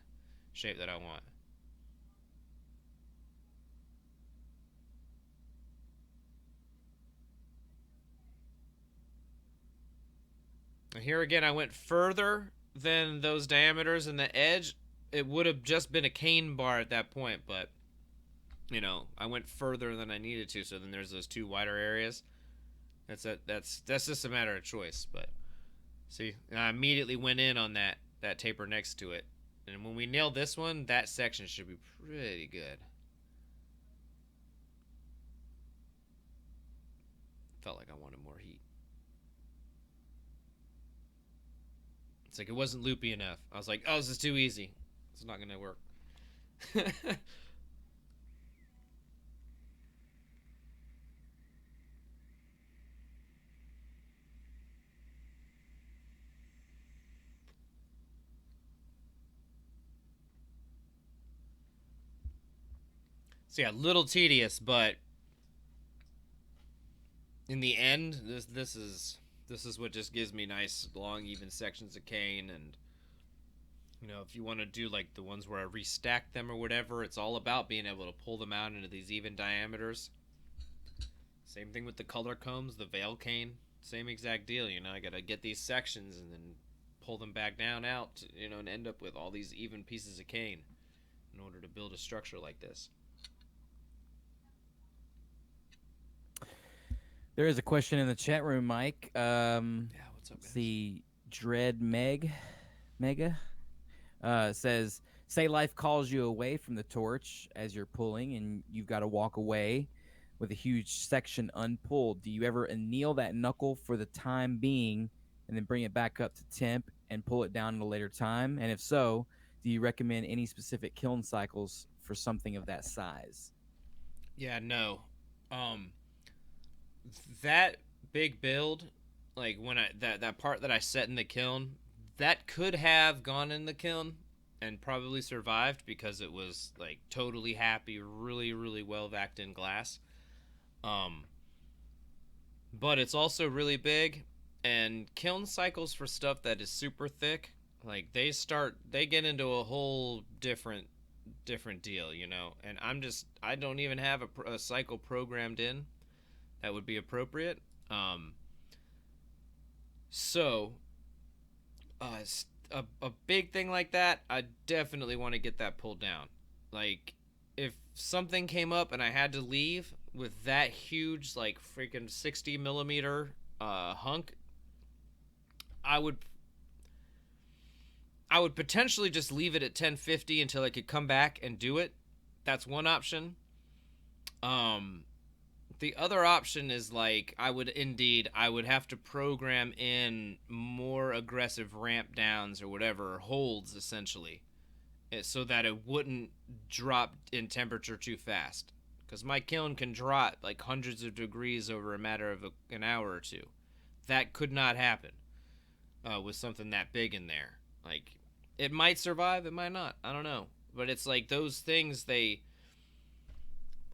shape that I want. And here again, I went further than those diameters and the edge. It would have just been a cane bar at that point, but I went further than I needed to. So then there's those two wider areas. That's just a matter of choice. But see, I immediately went in on that taper next to it, and when we nail this one, that section should be pretty good. Felt like I wanted more heat. It's like it wasn't loopy enough. I was like, oh, this is too easy. It's not gonna work. So yeah, a little tedious, but in the end, this is what just gives me nice long even sections of cane. And if you want to do like the ones where I restack them or whatever, it's all about being able to pull them out into these even diameters. Same thing with the color combs, the veil cane, same exact deal. I gotta get these sections and then pull them back down out, and end up with all these even pieces of cane in order to build a structure like this. There is a question in the chat room, Mike. Yeah, what's up, guys? The Dread Mega says, say life calls you away from the torch as you're pulling and you've got to walk away with a huge section unpulled. Do you ever anneal that knuckle for the time being and then bring it back up to temp and pull it down at a later time? And if so, do you recommend any specific kiln cycles for something of that size? Yeah, no. That big build, like when that part that I set in the kiln, that could have gone in the kiln and probably survived because it was like totally happy, really, really well vacked in glass. But it's also really big, and kiln cycles for stuff that is super thick, like they get into a whole different deal, and I don't even have a cycle programmed in that would be appropriate. So a big thing like that, I definitely want to get that pulled down. Like if something came up and I had to leave with that huge, like freaking 60 millimeter hunk, I would potentially just leave it at 1050 until I could come back and do it. That's one option. The other option is like I would have to program in more aggressive ramp downs or whatever, holds essentially, so that it wouldn't drop in temperature too fast. Because my kiln can drop like hundreds of degrees over a matter of an hour or two. That could not happen with something that big in there. Like, it might survive, it might not. I don't know. But it's like those things,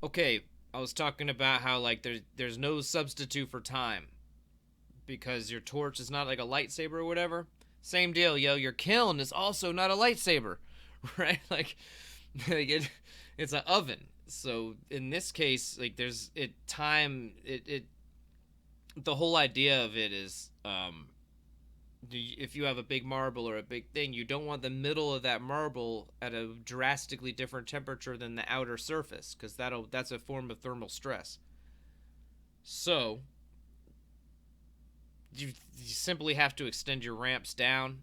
okay, I was talking about how like there's no substitute for time because your torch is not like a lightsaber or whatever. Same deal, yo. Your kiln is also not a lightsaber, right? Like it's an oven. So in this case, like the whole idea of it is if you have a big marble or a big thing, you don't want the middle of that marble at a drastically different temperature than the outer surface, because that's a form of thermal stress. So you simply have to extend your ramps down.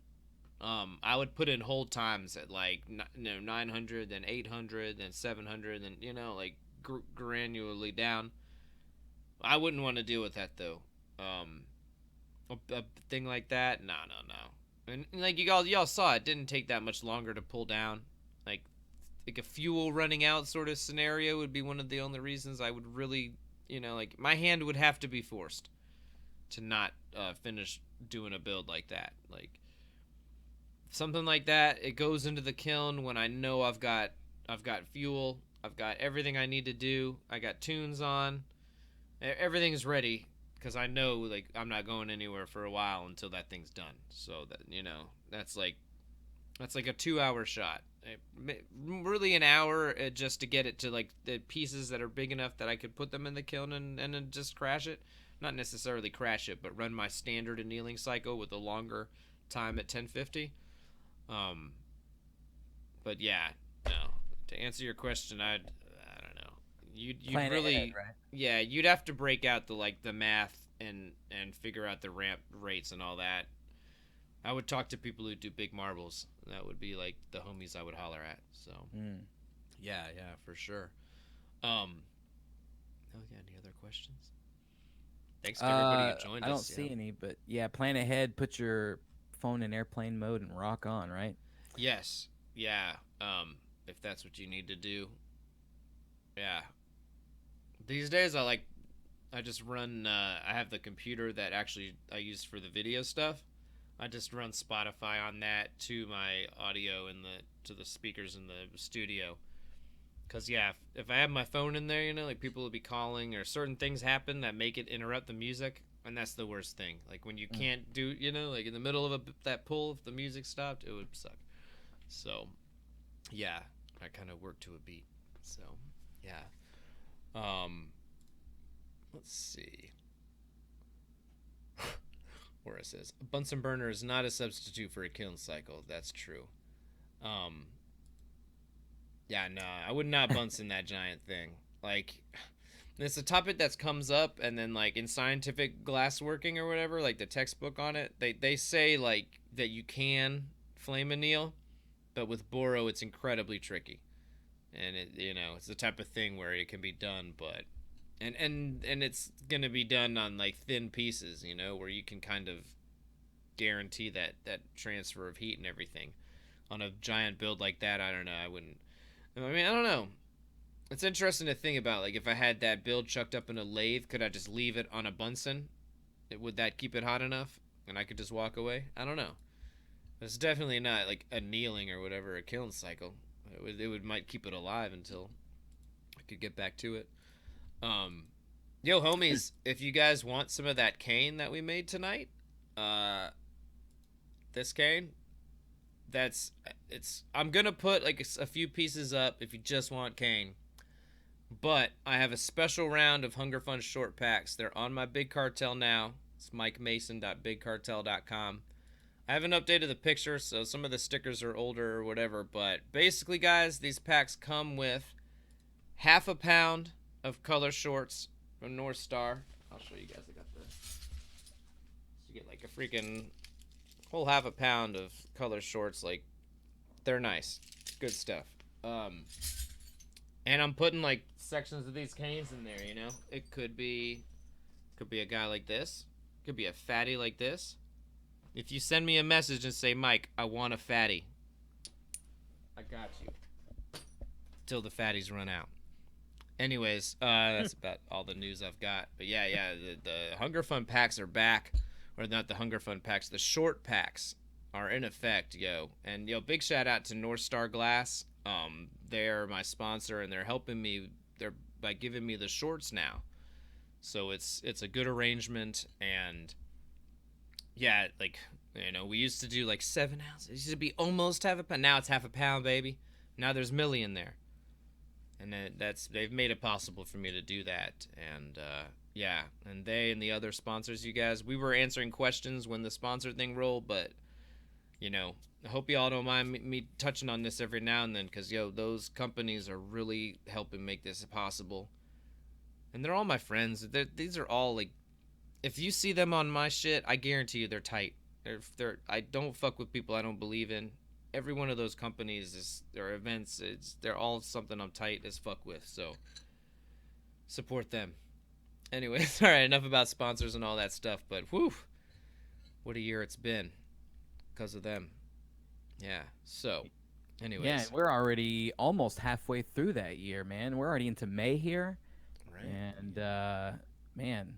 I would put in hold times at like 900, then 800, then 700, then like granularly down. I wouldn't want to deal with that though. A thing like that, no. And like y'all saw, it didn't take that much longer to pull down. Like like a fuel running out sort of scenario would be one of the only reasons I would really, like my hand would have to be forced to not finish doing a build like that. Like something like that, it goes into the kiln when I know I've got fuel, I've got everything I need to do, I got tunes on, everything's ready because I know like I'm not going anywhere for a while until that thing's done. So that that's like a 2-hour shot. Really an hour just to get it to like the pieces that are big enough that I could put them in the kiln and then just crash it. Not necessarily crash it, but run my standard annealing cycle with a longer time at 1050. But yeah, no. To answer your question, I don't know. You'd really ahead, right? Yeah, you'd have to break out the math and figure out the ramp rates and all that. I would talk to people who do big marbles. That would be like the homies I would holler at. So, yeah, for sure. Oh yeah, any other questions? Thanks to everybody who joined us. I don't see any, but yeah, plan ahead. Put your phone in airplane mode and rock on, right? Yes, yeah. If that's what you need to do. Yeah. These days, I just run. I have the computer that actually I use for the video stuff. I just run Spotify on that to my audio to the speakers in the studio. Cause yeah, if I have my phone in there, like people will be calling or certain things happen that make it interrupt the music, and that's the worst thing. Like when you can't do, like in the middle of that pull, if the music stopped, it would suck. So, yeah, I kind of work to a beat. So, yeah. Let's see. Where it says a Bunsen burner is not a substitute for a kiln cycle. That's true. Yeah, no, I would not Bunsen that giant thing. Like, it's a topic that comes up, and then like in scientific glassworking or whatever, like the textbook on it, they say like that you can flame anneal, but with boro it's incredibly tricky, and it's the type of thing where it can be done, but and it's gonna be done on like thin pieces, where you can kind of guarantee that transfer of heat and everything. On a giant build like that, I don't know. I wouldn't. I mean, I don't know. It's interesting to think about. Like, if I had that build chucked up in a lathe, could I just leave it on a Bunsen? Would that keep it hot enough, and I could just walk away? I don't know. It's definitely not like annealing or whatever a kiln cycle. It might keep it alive until I could get back to it. Yo, homies, if you guys want some of that cane that we made tonight, this cane, I'm gonna put like a few pieces up if you just want cane. But I have a special round of Hunger Fun short packs. They're on my Big Cartel now. It's mikemason.bigcartel.com. I haven't updated the picture, so some of the stickers are older or whatever. But basically, guys, these packs come with half a pound of color shorts from North Star. I'll show you guys. I got this. You get like a freaking whole half a pound of color shorts. Like, they're nice. Good stuff. And I'm putting like sections of these canes in there, It could be a guy like this. Could be a fatty like this. If you send me a message and say, Mike, I want a fatty, I got you. Till the fatties run out. Anyways, that's about all the news I've got. But yeah, the Hunger Fun packs are back. Or not the Hunger Fun packs, the short packs are in effect, yo. And big shout out to North Star Glass. They're my sponsor, and they're helping me. They're by giving me the shorts now, so it's a good arrangement. And yeah, like we used to do like 7 ounces. It used to be almost half a pound. Now it's half a pound, baby. Now there's milli in there, and they've made it possible for me to do that. And yeah, and they and the other sponsors, you guys, we were answering questions when the sponsor thing rolled, but I hope y'all don't mind me touching on this every now and then, because those companies are really helping make this possible, and they're all my friends. These are all like, if you see them on my shit, I guarantee you they're tight. I don't fuck with people I don't believe in. Every one of those companies their events. They're all something I'm tight as fuck with. So support them. Anyways, all right, enough about sponsors and all that stuff. But whew, what a year it's been because of them. Yeah. So Yeah, and Anyways, we're already almost halfway through that year, man. We're already into May here, right? and man,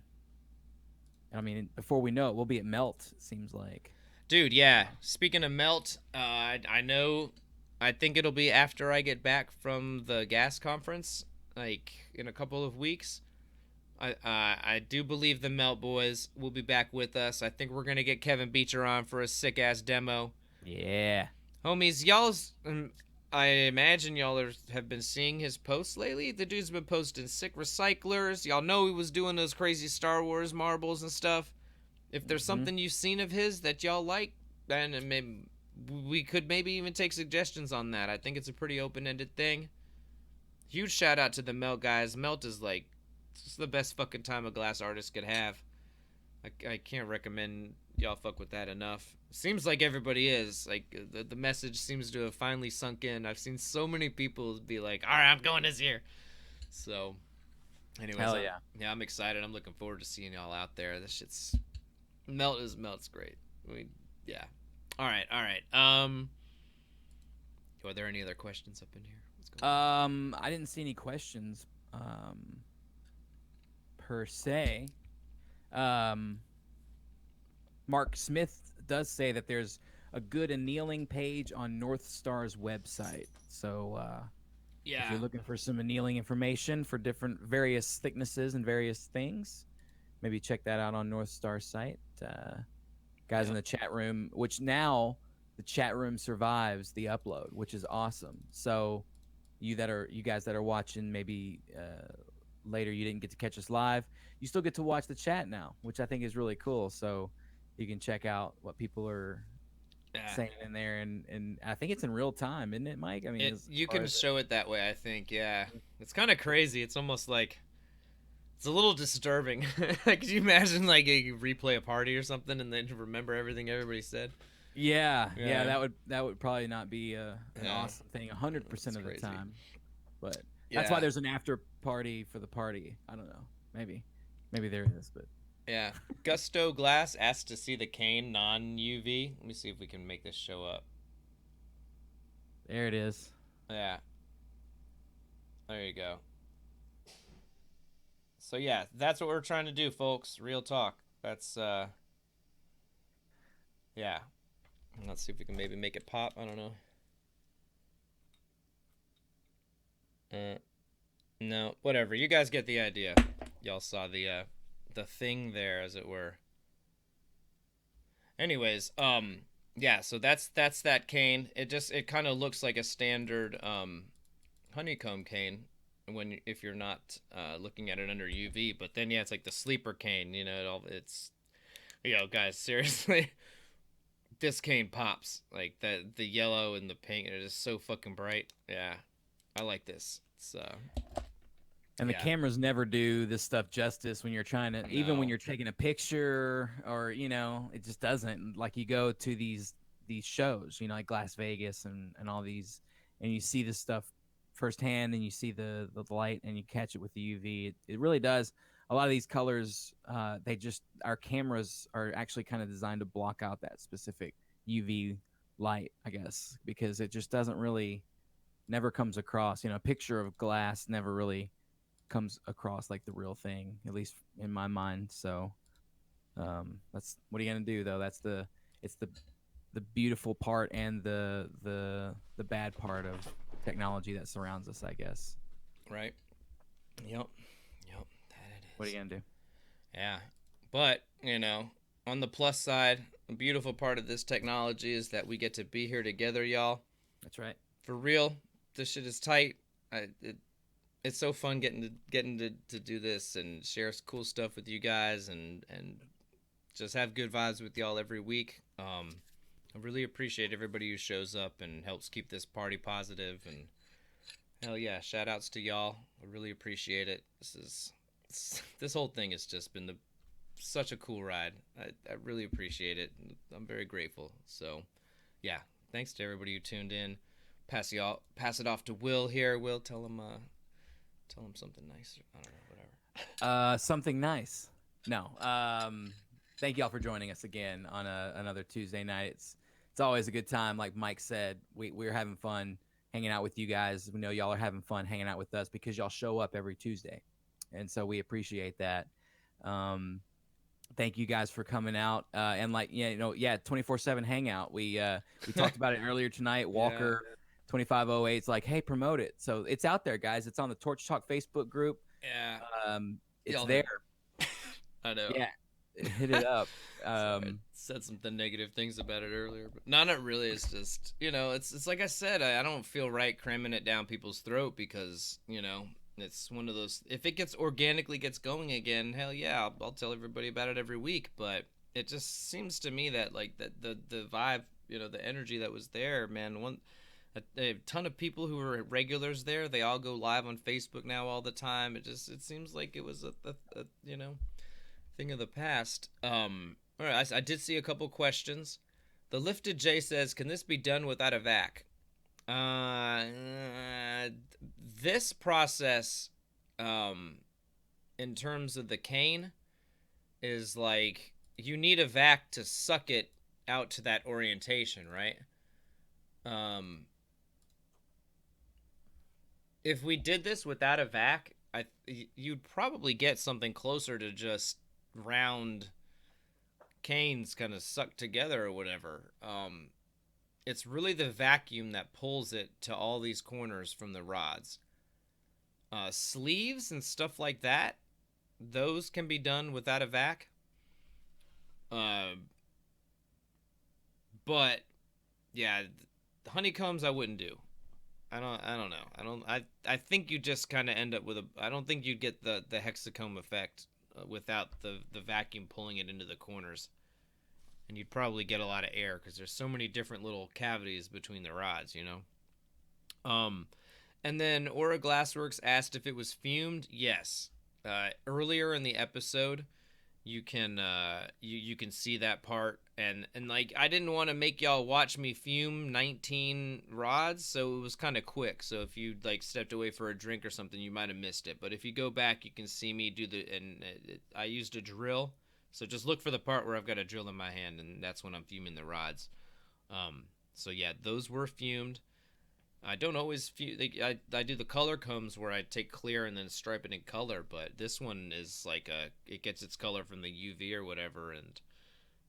I mean, before we know it, we'll be at Melt. It seems like. Dude, yeah. Speaking of melt, I know. I think it'll be after I get back from the gas conference, like in a couple of weeks. I do believe the Melt Boys will be back with us. I think we're gonna get Kevin Beecher on for a sick ass demo. Yeah. Homies, y'all's. I imagine y'all have been seeing his posts lately. The dude's been posting sick recyclers. Y'all know he was doing those crazy Star Wars marbles and stuff. If there's Hmm. something you've seen of his that y'all like, then maybe we could maybe even take suggestions on that. I think it's a pretty open-ended thing. Huge shout out to the Melt guys. Melt is like, it's the best fucking time a glass artist could have. I can't recommend y'all fuck with that enough. Seems like everybody is. Like, the message seems to have finally sunk in. I've seen so many people be like, all right, I'm going this year. So, anyways, Hell yeah. yeah, I'm excited. I'm looking forward to seeing y'all out there. This shit's Melt's great. Yeah. All right, all right. Are there any other questions up in here? What's going on? I didn't see any questions, per se. Um, Mark Smith does say that there's a good annealing page on North Star's website. So if Yeah. you're looking for some annealing information for different various thicknesses and various things, maybe check that out on North Star's site. Guys in Yep. the chat room, which now the chat room survives the upload, which is awesome. So you guys that are watching maybe later, you didn't get to catch us live, you still get to watch the chat now, which I think is really cool. So you can check out what people are Yeah. saying in there, and I think it's in real time, isn't it, Mike? I mean, as You far can as it, show it that way, I think. Yeah. It's kind of crazy. It's almost like it's a little disturbing. Could you imagine like you replay a party or something and then remember everything everybody said? yeah, Yeah. that would probably not be an Yeah. awesome thing 100% It's of the crazy. time, but that's why Yeah. there's an after party for the party. I don't know, maybe there is, but Yeah. Gusto Glass asked to see the cane non UV. Let me see if we can make this show up. there it is. Yeah. There you go. So yeah, that's what we're trying to do, folks. Real talk. That's yeah. Let's see if we can maybe make it pop. I don't know. Uh no, whatever. You guys get the idea. Y'all saw the thing there as it were. Anyways, yeah, so that's that cane. It kind of looks like a standard honeycomb cane when if you're not looking at it under UV, but then yeah, it's like the sleeper cane, it's guys, seriously, this cane pops. Like the yellow and the pink are just so fucking bright. Yeah. I like this. It's And the yeah. cameras never do this stuff justice when you're trying to, even when No. you're taking a picture, or it just doesn't. Like, you go to these shows, like Glass Vegas and all these, and you see this stuff firsthand, and you see the light, and you catch it with the UV. It really does. A lot of these colors, our cameras are actually kind of designed to block out that specific UV light, I guess, because it just doesn't really never comes across. A picture of glass never really comes across like the real thing, at least in my mind. So that's what are you gonna do, though? It's the beautiful part and the bad part of technology that surrounds us, I guess. Right. Yep. Yep. That it What are is. you gonna do? Yeah. But, on the plus side, a beautiful part of this technology is that we get to be here together, y'all. That's right. For real. This shit is tight. It's so fun getting to do this and share cool stuff with you guys and just have good vibes with y'all every week. I really appreciate everybody who shows up and helps keep this party positive, and hell yeah, shout outs to y'all. I really appreciate it. This whole thing has just been such a cool ride. I really appreciate it. I'm very grateful. So yeah, thanks to everybody who tuned in. Pass it off to Will here. Will, tell him something nice. I don't know, whatever. Something nice. No. Thank y'all for joining us again on another Tuesday night. It's It's always a good time. Like Mike said, we're having fun hanging out with you guys. We know y'all are having fun hanging out with us because y'all show up every Tuesday, and so we appreciate that. Um, thank you guys for coming out, and like, 24/7 hangout. We talked about it earlier tonight. Yeah. Walker 2508's like, hey, promote it. So it's out there, guys. It's on the Torch Talk Facebook group. Yeah. It's Y'all there. I know. Yeah, hit it up. Sorry, I said some negative things about it earlier, but no, not really. It's just, it's like I said, I don't feel right cramming it down people's throat because, it's one of those. If it organically gets going again, hell yeah, I'll tell everybody about it every week. But it just seems to me that like that the vibe, the energy that was there, man. A ton of people who were regulars there. They all go live on Facebook now all the time. It seems like it was a thing of the past. All right, I did see a couple questions. The Lifted J says, "Can this be done without a vac?" This process, in terms of the cane, is like you need a vac to suck it out to that orientation, right? If we did this without a vac, you'd probably get something closer to just round canes kind of sucked together or whatever. It's really the vacuum that pulls it to all these corners from the rods. Sleeves and stuff like that, those can be done without a vac. But yeah, the honeycombs I wouldn't do. I don't know. I think you just kind of end up with I don't think you'd get the hexacomb effect without the vacuum pulling it into the corners. And you'd probably get a lot of air because there's so many different little cavities between the rods, And then Aura Glassworks asked if it was fumed. Yes. Earlier in the episode, you can you can see that part, and like I didn't want to make y'all watch me fume 19 rods, so it was kind of quick. So if you like stepped away for a drink or something, you might have missed it. But if you go back, you can see me do I used a drill. So just look for the part where I've got a drill in my hand, and that's when I'm fuming the rods. So yeah, those were fumed. I don't always fume. I do the color combs where I take clear and then stripe it in color, but this one is like it gets its color from the UV or whatever, and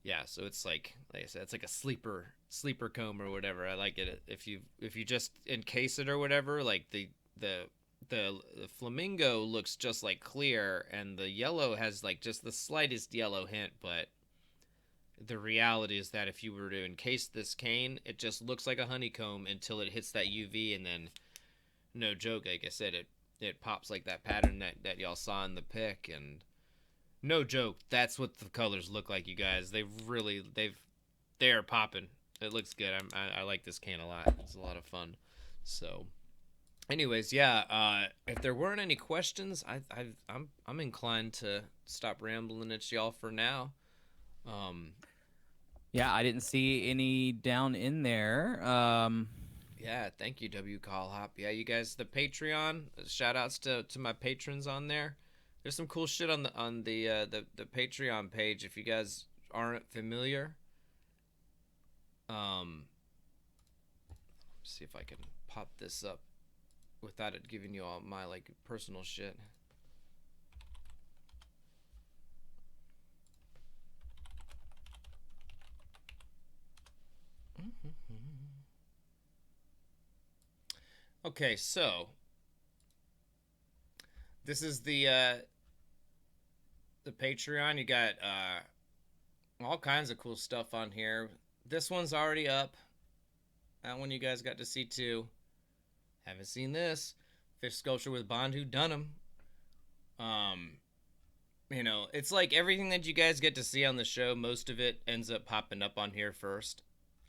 yeah, so it's like I said, it's like a sleeper comb or whatever. I like it if you just encase it or whatever. Like the flamingo looks just like clear, and the yellow has like just the slightest yellow hint, but the reality is that if you were to encase this cane, it just looks like a honeycomb until it hits that UV, and then, no joke, like I said, it pops like that pattern that y'all saw in the pic, and no joke, that's what the colors look like, you guys. They're popping. It looks good. I like this cane a lot. It's a lot of fun. So, anyways, yeah. If there weren't any questions, I'm inclined to stop rambling at y'all for now. Yeah, I didn't see any down in there. Yeah, thank you, W. Call Hop. Yeah, you guys, the Patreon. Shout outs to my patrons on there. There's some cool shit on the Patreon page if you guys aren't familiar. See if I can pop this up without it giving you all my like personal shit. Okay, so this is the Patreon. You got all kinds of cool stuff on here. This one's already up. That one you guys got to see too. Haven't seen this. Fish sculpture with Bondhu Dunham. It's like everything that you guys get to see on the show, most of it ends up popping up on here first.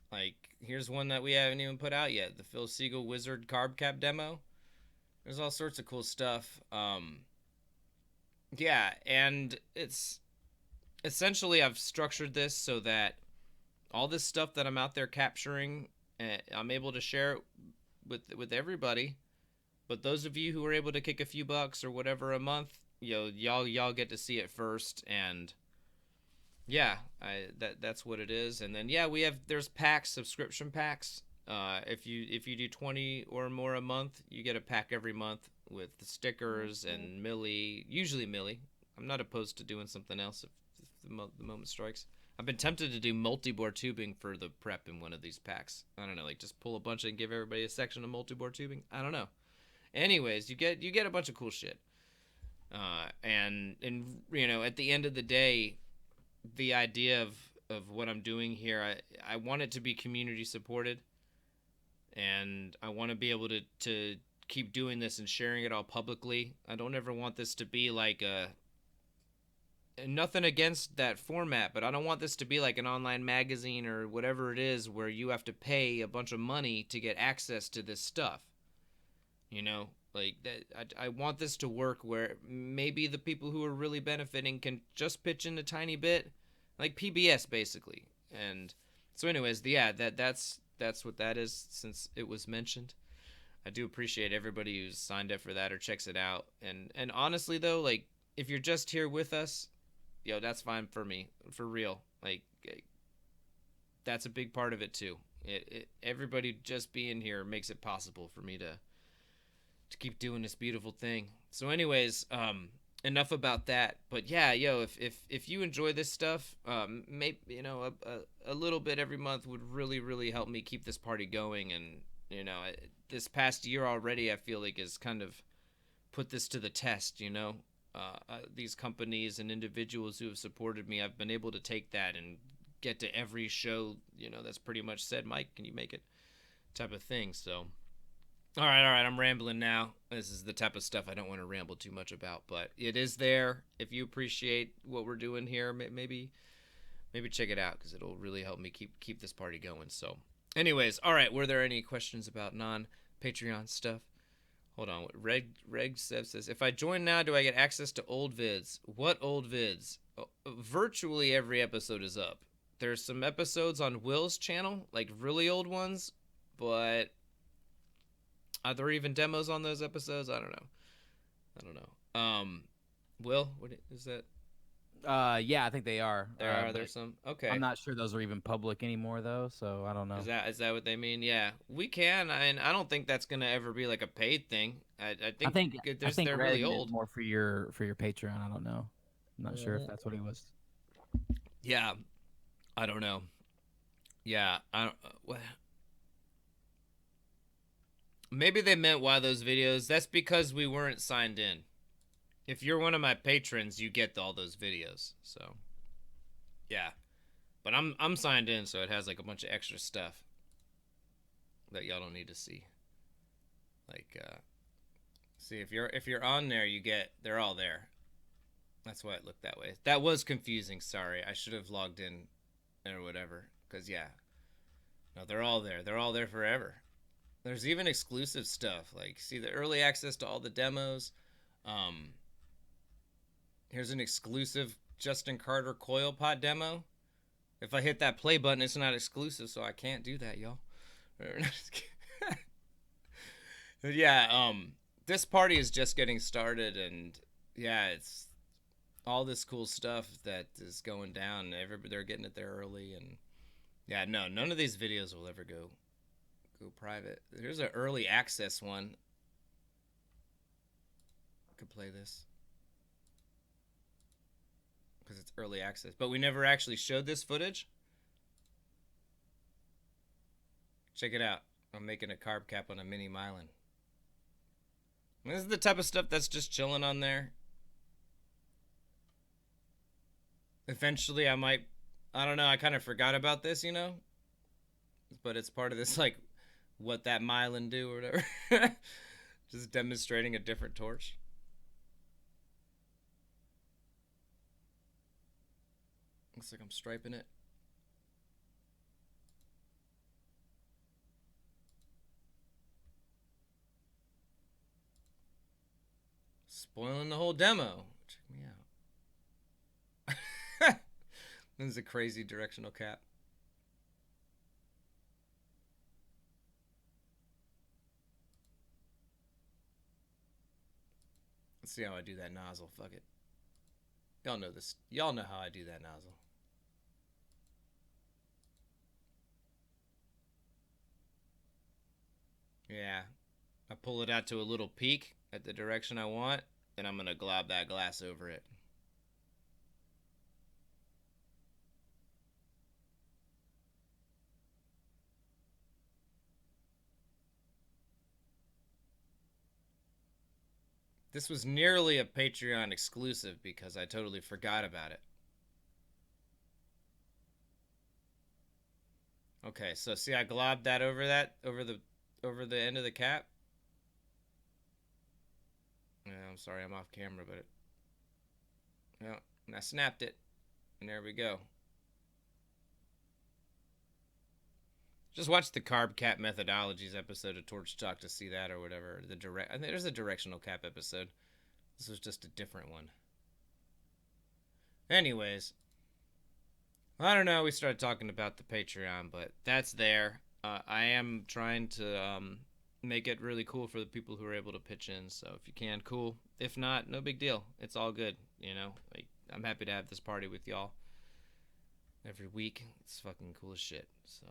Like, here's one that we haven't even put out yet. The Phil Siegel Wizard Carb Cap demo. There's all sorts of cool stuff. Yeah, and it's essentially I've structured this so that all this stuff that I'm out there capturing, I'm able to share it with everybody. But those of you who are able to kick a few bucks or whatever a month, y'all get to see it first. And yeah, that's what it is. And then yeah, there's packs, subscription packs. If you do 20 or more a month, you get a pack every month with the stickers and Millie, usually Millie. I'm not opposed to doing something else if the moment strikes. I've been tempted to do multi-bore tubing for the prep in one of these packs. I don't know, like just pull a bunch and give everybody a section of multi-bore tubing. I don't know. Anyways, you get a bunch of cool shit. And at the end of the day, the idea of what I'm doing here, I want it to be community supported, and I want to be able to keep doing this and sharing it all publicly. I don't ever want this to be like a nothing against that format, but I don't want this to be like an online magazine or whatever it is where you have to pay a bunch of money to get access to this stuff. Like that. I want this to work where maybe the people who are really benefiting can just pitch in a tiny bit, like PBS basically. And so, anyways, yeah, that's what that is. Since it was mentioned, I do appreciate everybody who's signed up for that or checks it out. And honestly though, like if you're just here with us, that's fine for me, for real. Like that's a big part of it too. Everybody just being here makes it possible for me to keep doing this beautiful thing. So anyways, enough about that. But yeah, if you enjoy this stuff, maybe a little bit every month would really help me keep this party going. And this past year already, I feel like has kind of put this to the test. These companies and individuals who have supported me, I've been able to take that and get to every show that's pretty much said, Mike, can you make it, type of thing. So all right, I'm rambling now. This is the type of stuff I don't want to ramble too much about, but it is there. If you appreciate what we're doing here, maybe check it out because it'll really help me keep this party going. So anyways, all right, were there any questions about non-Patreon stuff? Hold on. Reg says, if I join now, do I get access to old vids? What old vids? Virtually every episode is up. There's some episodes on Will's channel, like really old ones, but are there even demos on those episodes? I don't know. Will, what is that? Yeah, I think they are. There's some. Okay. I'm not sure those are even public anymore though, so I don't know. Is that what they mean? Yeah, we can. I don't think that's gonna ever be like a paid thing. I think they're really old. More for your Patreon. I don't know. I'm not sure if that's what he was. Yeah, I don't know. Yeah, I don't. What? Maybe they meant why those videos. That's because we weren't signed in. If you're one of my patrons, you get all those videos. So, yeah. But I'm signed in, so it has like a bunch of extra stuff that y'all don't need to see. Like, see if you're on there, they're all there. That's why it looked that way. That was confusing. Sorry, I should have logged in or whatever. Cause yeah, no, they're all there. They're all there forever. There's even exclusive stuff. Like, see the early access to all the demos. Here's an exclusive Justin Carter coil pod demo. If I hit that play button, it's not exclusive, so I can't do that, y'all. But yeah, this party is just getting started, and yeah, it's all this cool stuff that is going down. They're getting it there early, and yeah, no, none of these videos will ever go private. Here's an early access one. I could play this because it's early access, but we never actually showed this footage. Check it out. I'm making a carb cap on a mini Mylan. This is the type of stuff that's just chilling on there. Eventually I don't know, I kind of forgot about this, but it's part of this, like, what that Mylan do or whatever. Just demonstrating a different torch. Looks like I'm striping it. Spoiling the whole demo. Check me out. This is a crazy directional cap. Let's see how I do that nozzle. Fuck it. Y'all know this. Y'all know how I do that nozzle. Yeah. I pull it out to a little peak at the direction I want, and I'm going to glob that glass over it. This was nearly a Patreon exclusive because I totally forgot about it. Okay, so see I globbed that over the end of the cap. Yeah, I'm sorry, I'm off camera, but yeah, and I snapped it, and there we go. Just watch the carb cap methodologies episode of Torch Talk to see that or whatever. I think there's a directional cap episode. This was just a different one. Anyways, I don't know. We started talking about the Patreon, but that's there. I am trying to make it really cool for the people who are able to pitch in. So if you can, cool. If not, no big deal. It's all good. You know, like I'm happy to have this party with y'all every week. It's fucking cool as shit. So,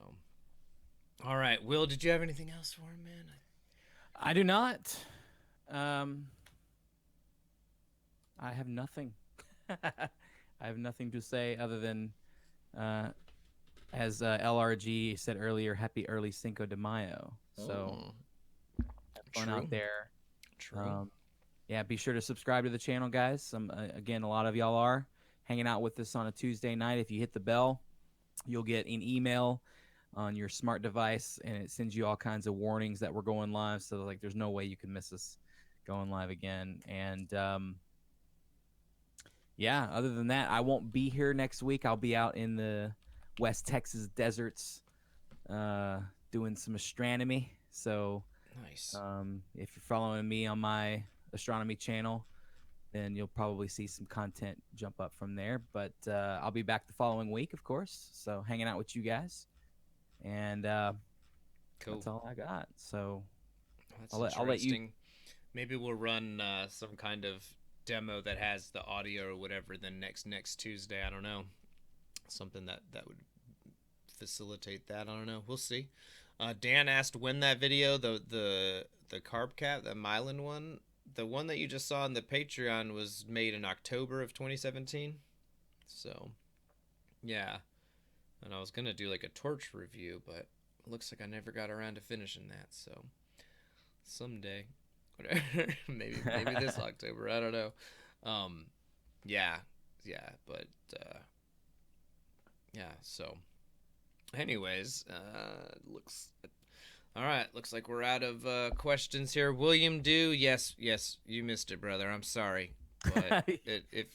all right, Will, did you have anything else for him, man? I do not. I have nothing. I have nothing to say other than, as LRG said earlier, happy early Cinco de Mayo. So, have fun out there. True. Yeah, be sure to subscribe to the channel, guys. Again, a lot of y'all are hanging out with us on a Tuesday night. If you hit the bell, you'll get an email on your smart device, and it sends you all kinds of warnings that we're going live. So, like, there's no way you can miss us going live again. And yeah, other than that, I won't be here next week. I'll be out in the West Texas deserts doing some astronomy. So Nice. if you're following me on my astronomy channel, then you'll probably see some content jump up from there. But I'll be back the following week, of course. So hanging out with you guys. And Cool. that's all I got. So That's I'll let you. Maybe we'll run some kind of demo that has the audio or whatever then next Tuesday. I don't know. Something that would facilitate that. I don't know. We'll see. Dan asked when that video, the carb cap, the Mylan one, the one that you just saw on the Patreon was made in October of 2017. So, yeah. And I was going to do like a torch review, but it looks like I never got around to finishing that. So, someday. Whatever. maybe this October. I don't know. Yeah. But, yeah. So, anyways, looks all right. Looks like we're out of questions here. William Dew, yes, you missed it, brother. I'm sorry, but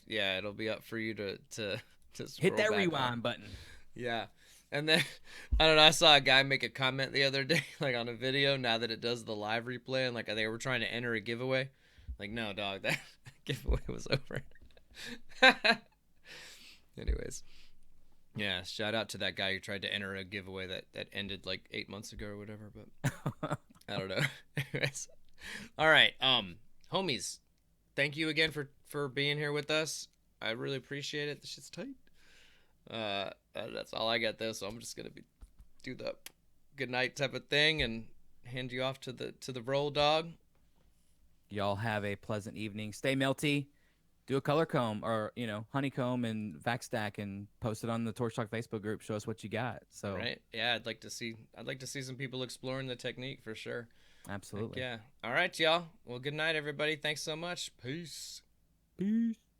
it'll be up for you to Hit that rewind on. button. Yeah. And then I don't know, I saw a guy make a comment the other day, like on a video, now that it does the live replay, and like they were trying to enter a giveaway. Like, no, dog, that giveaway was over. Anyways. Yeah, shout out to that guy who tried to enter a giveaway that ended like 8 months ago or whatever, but I don't know. Anyways. All right, homies, thank you again for being here with us. I really appreciate it. This shit's tight. That's all I got though, so I'm just gonna do the good night type of thing and hand you off to the roll dog. Y'all have a pleasant evening. Stay melty. Do a color comb or honeycomb and vac stack and post it on the Torch Talk Facebook group. Show us what you got. So right, yeah, I'd like to see some people exploring the technique for sure. Absolutely. Yeah. All right, y'all. Well, good night, everybody. Thanks so much. Peace. Peace.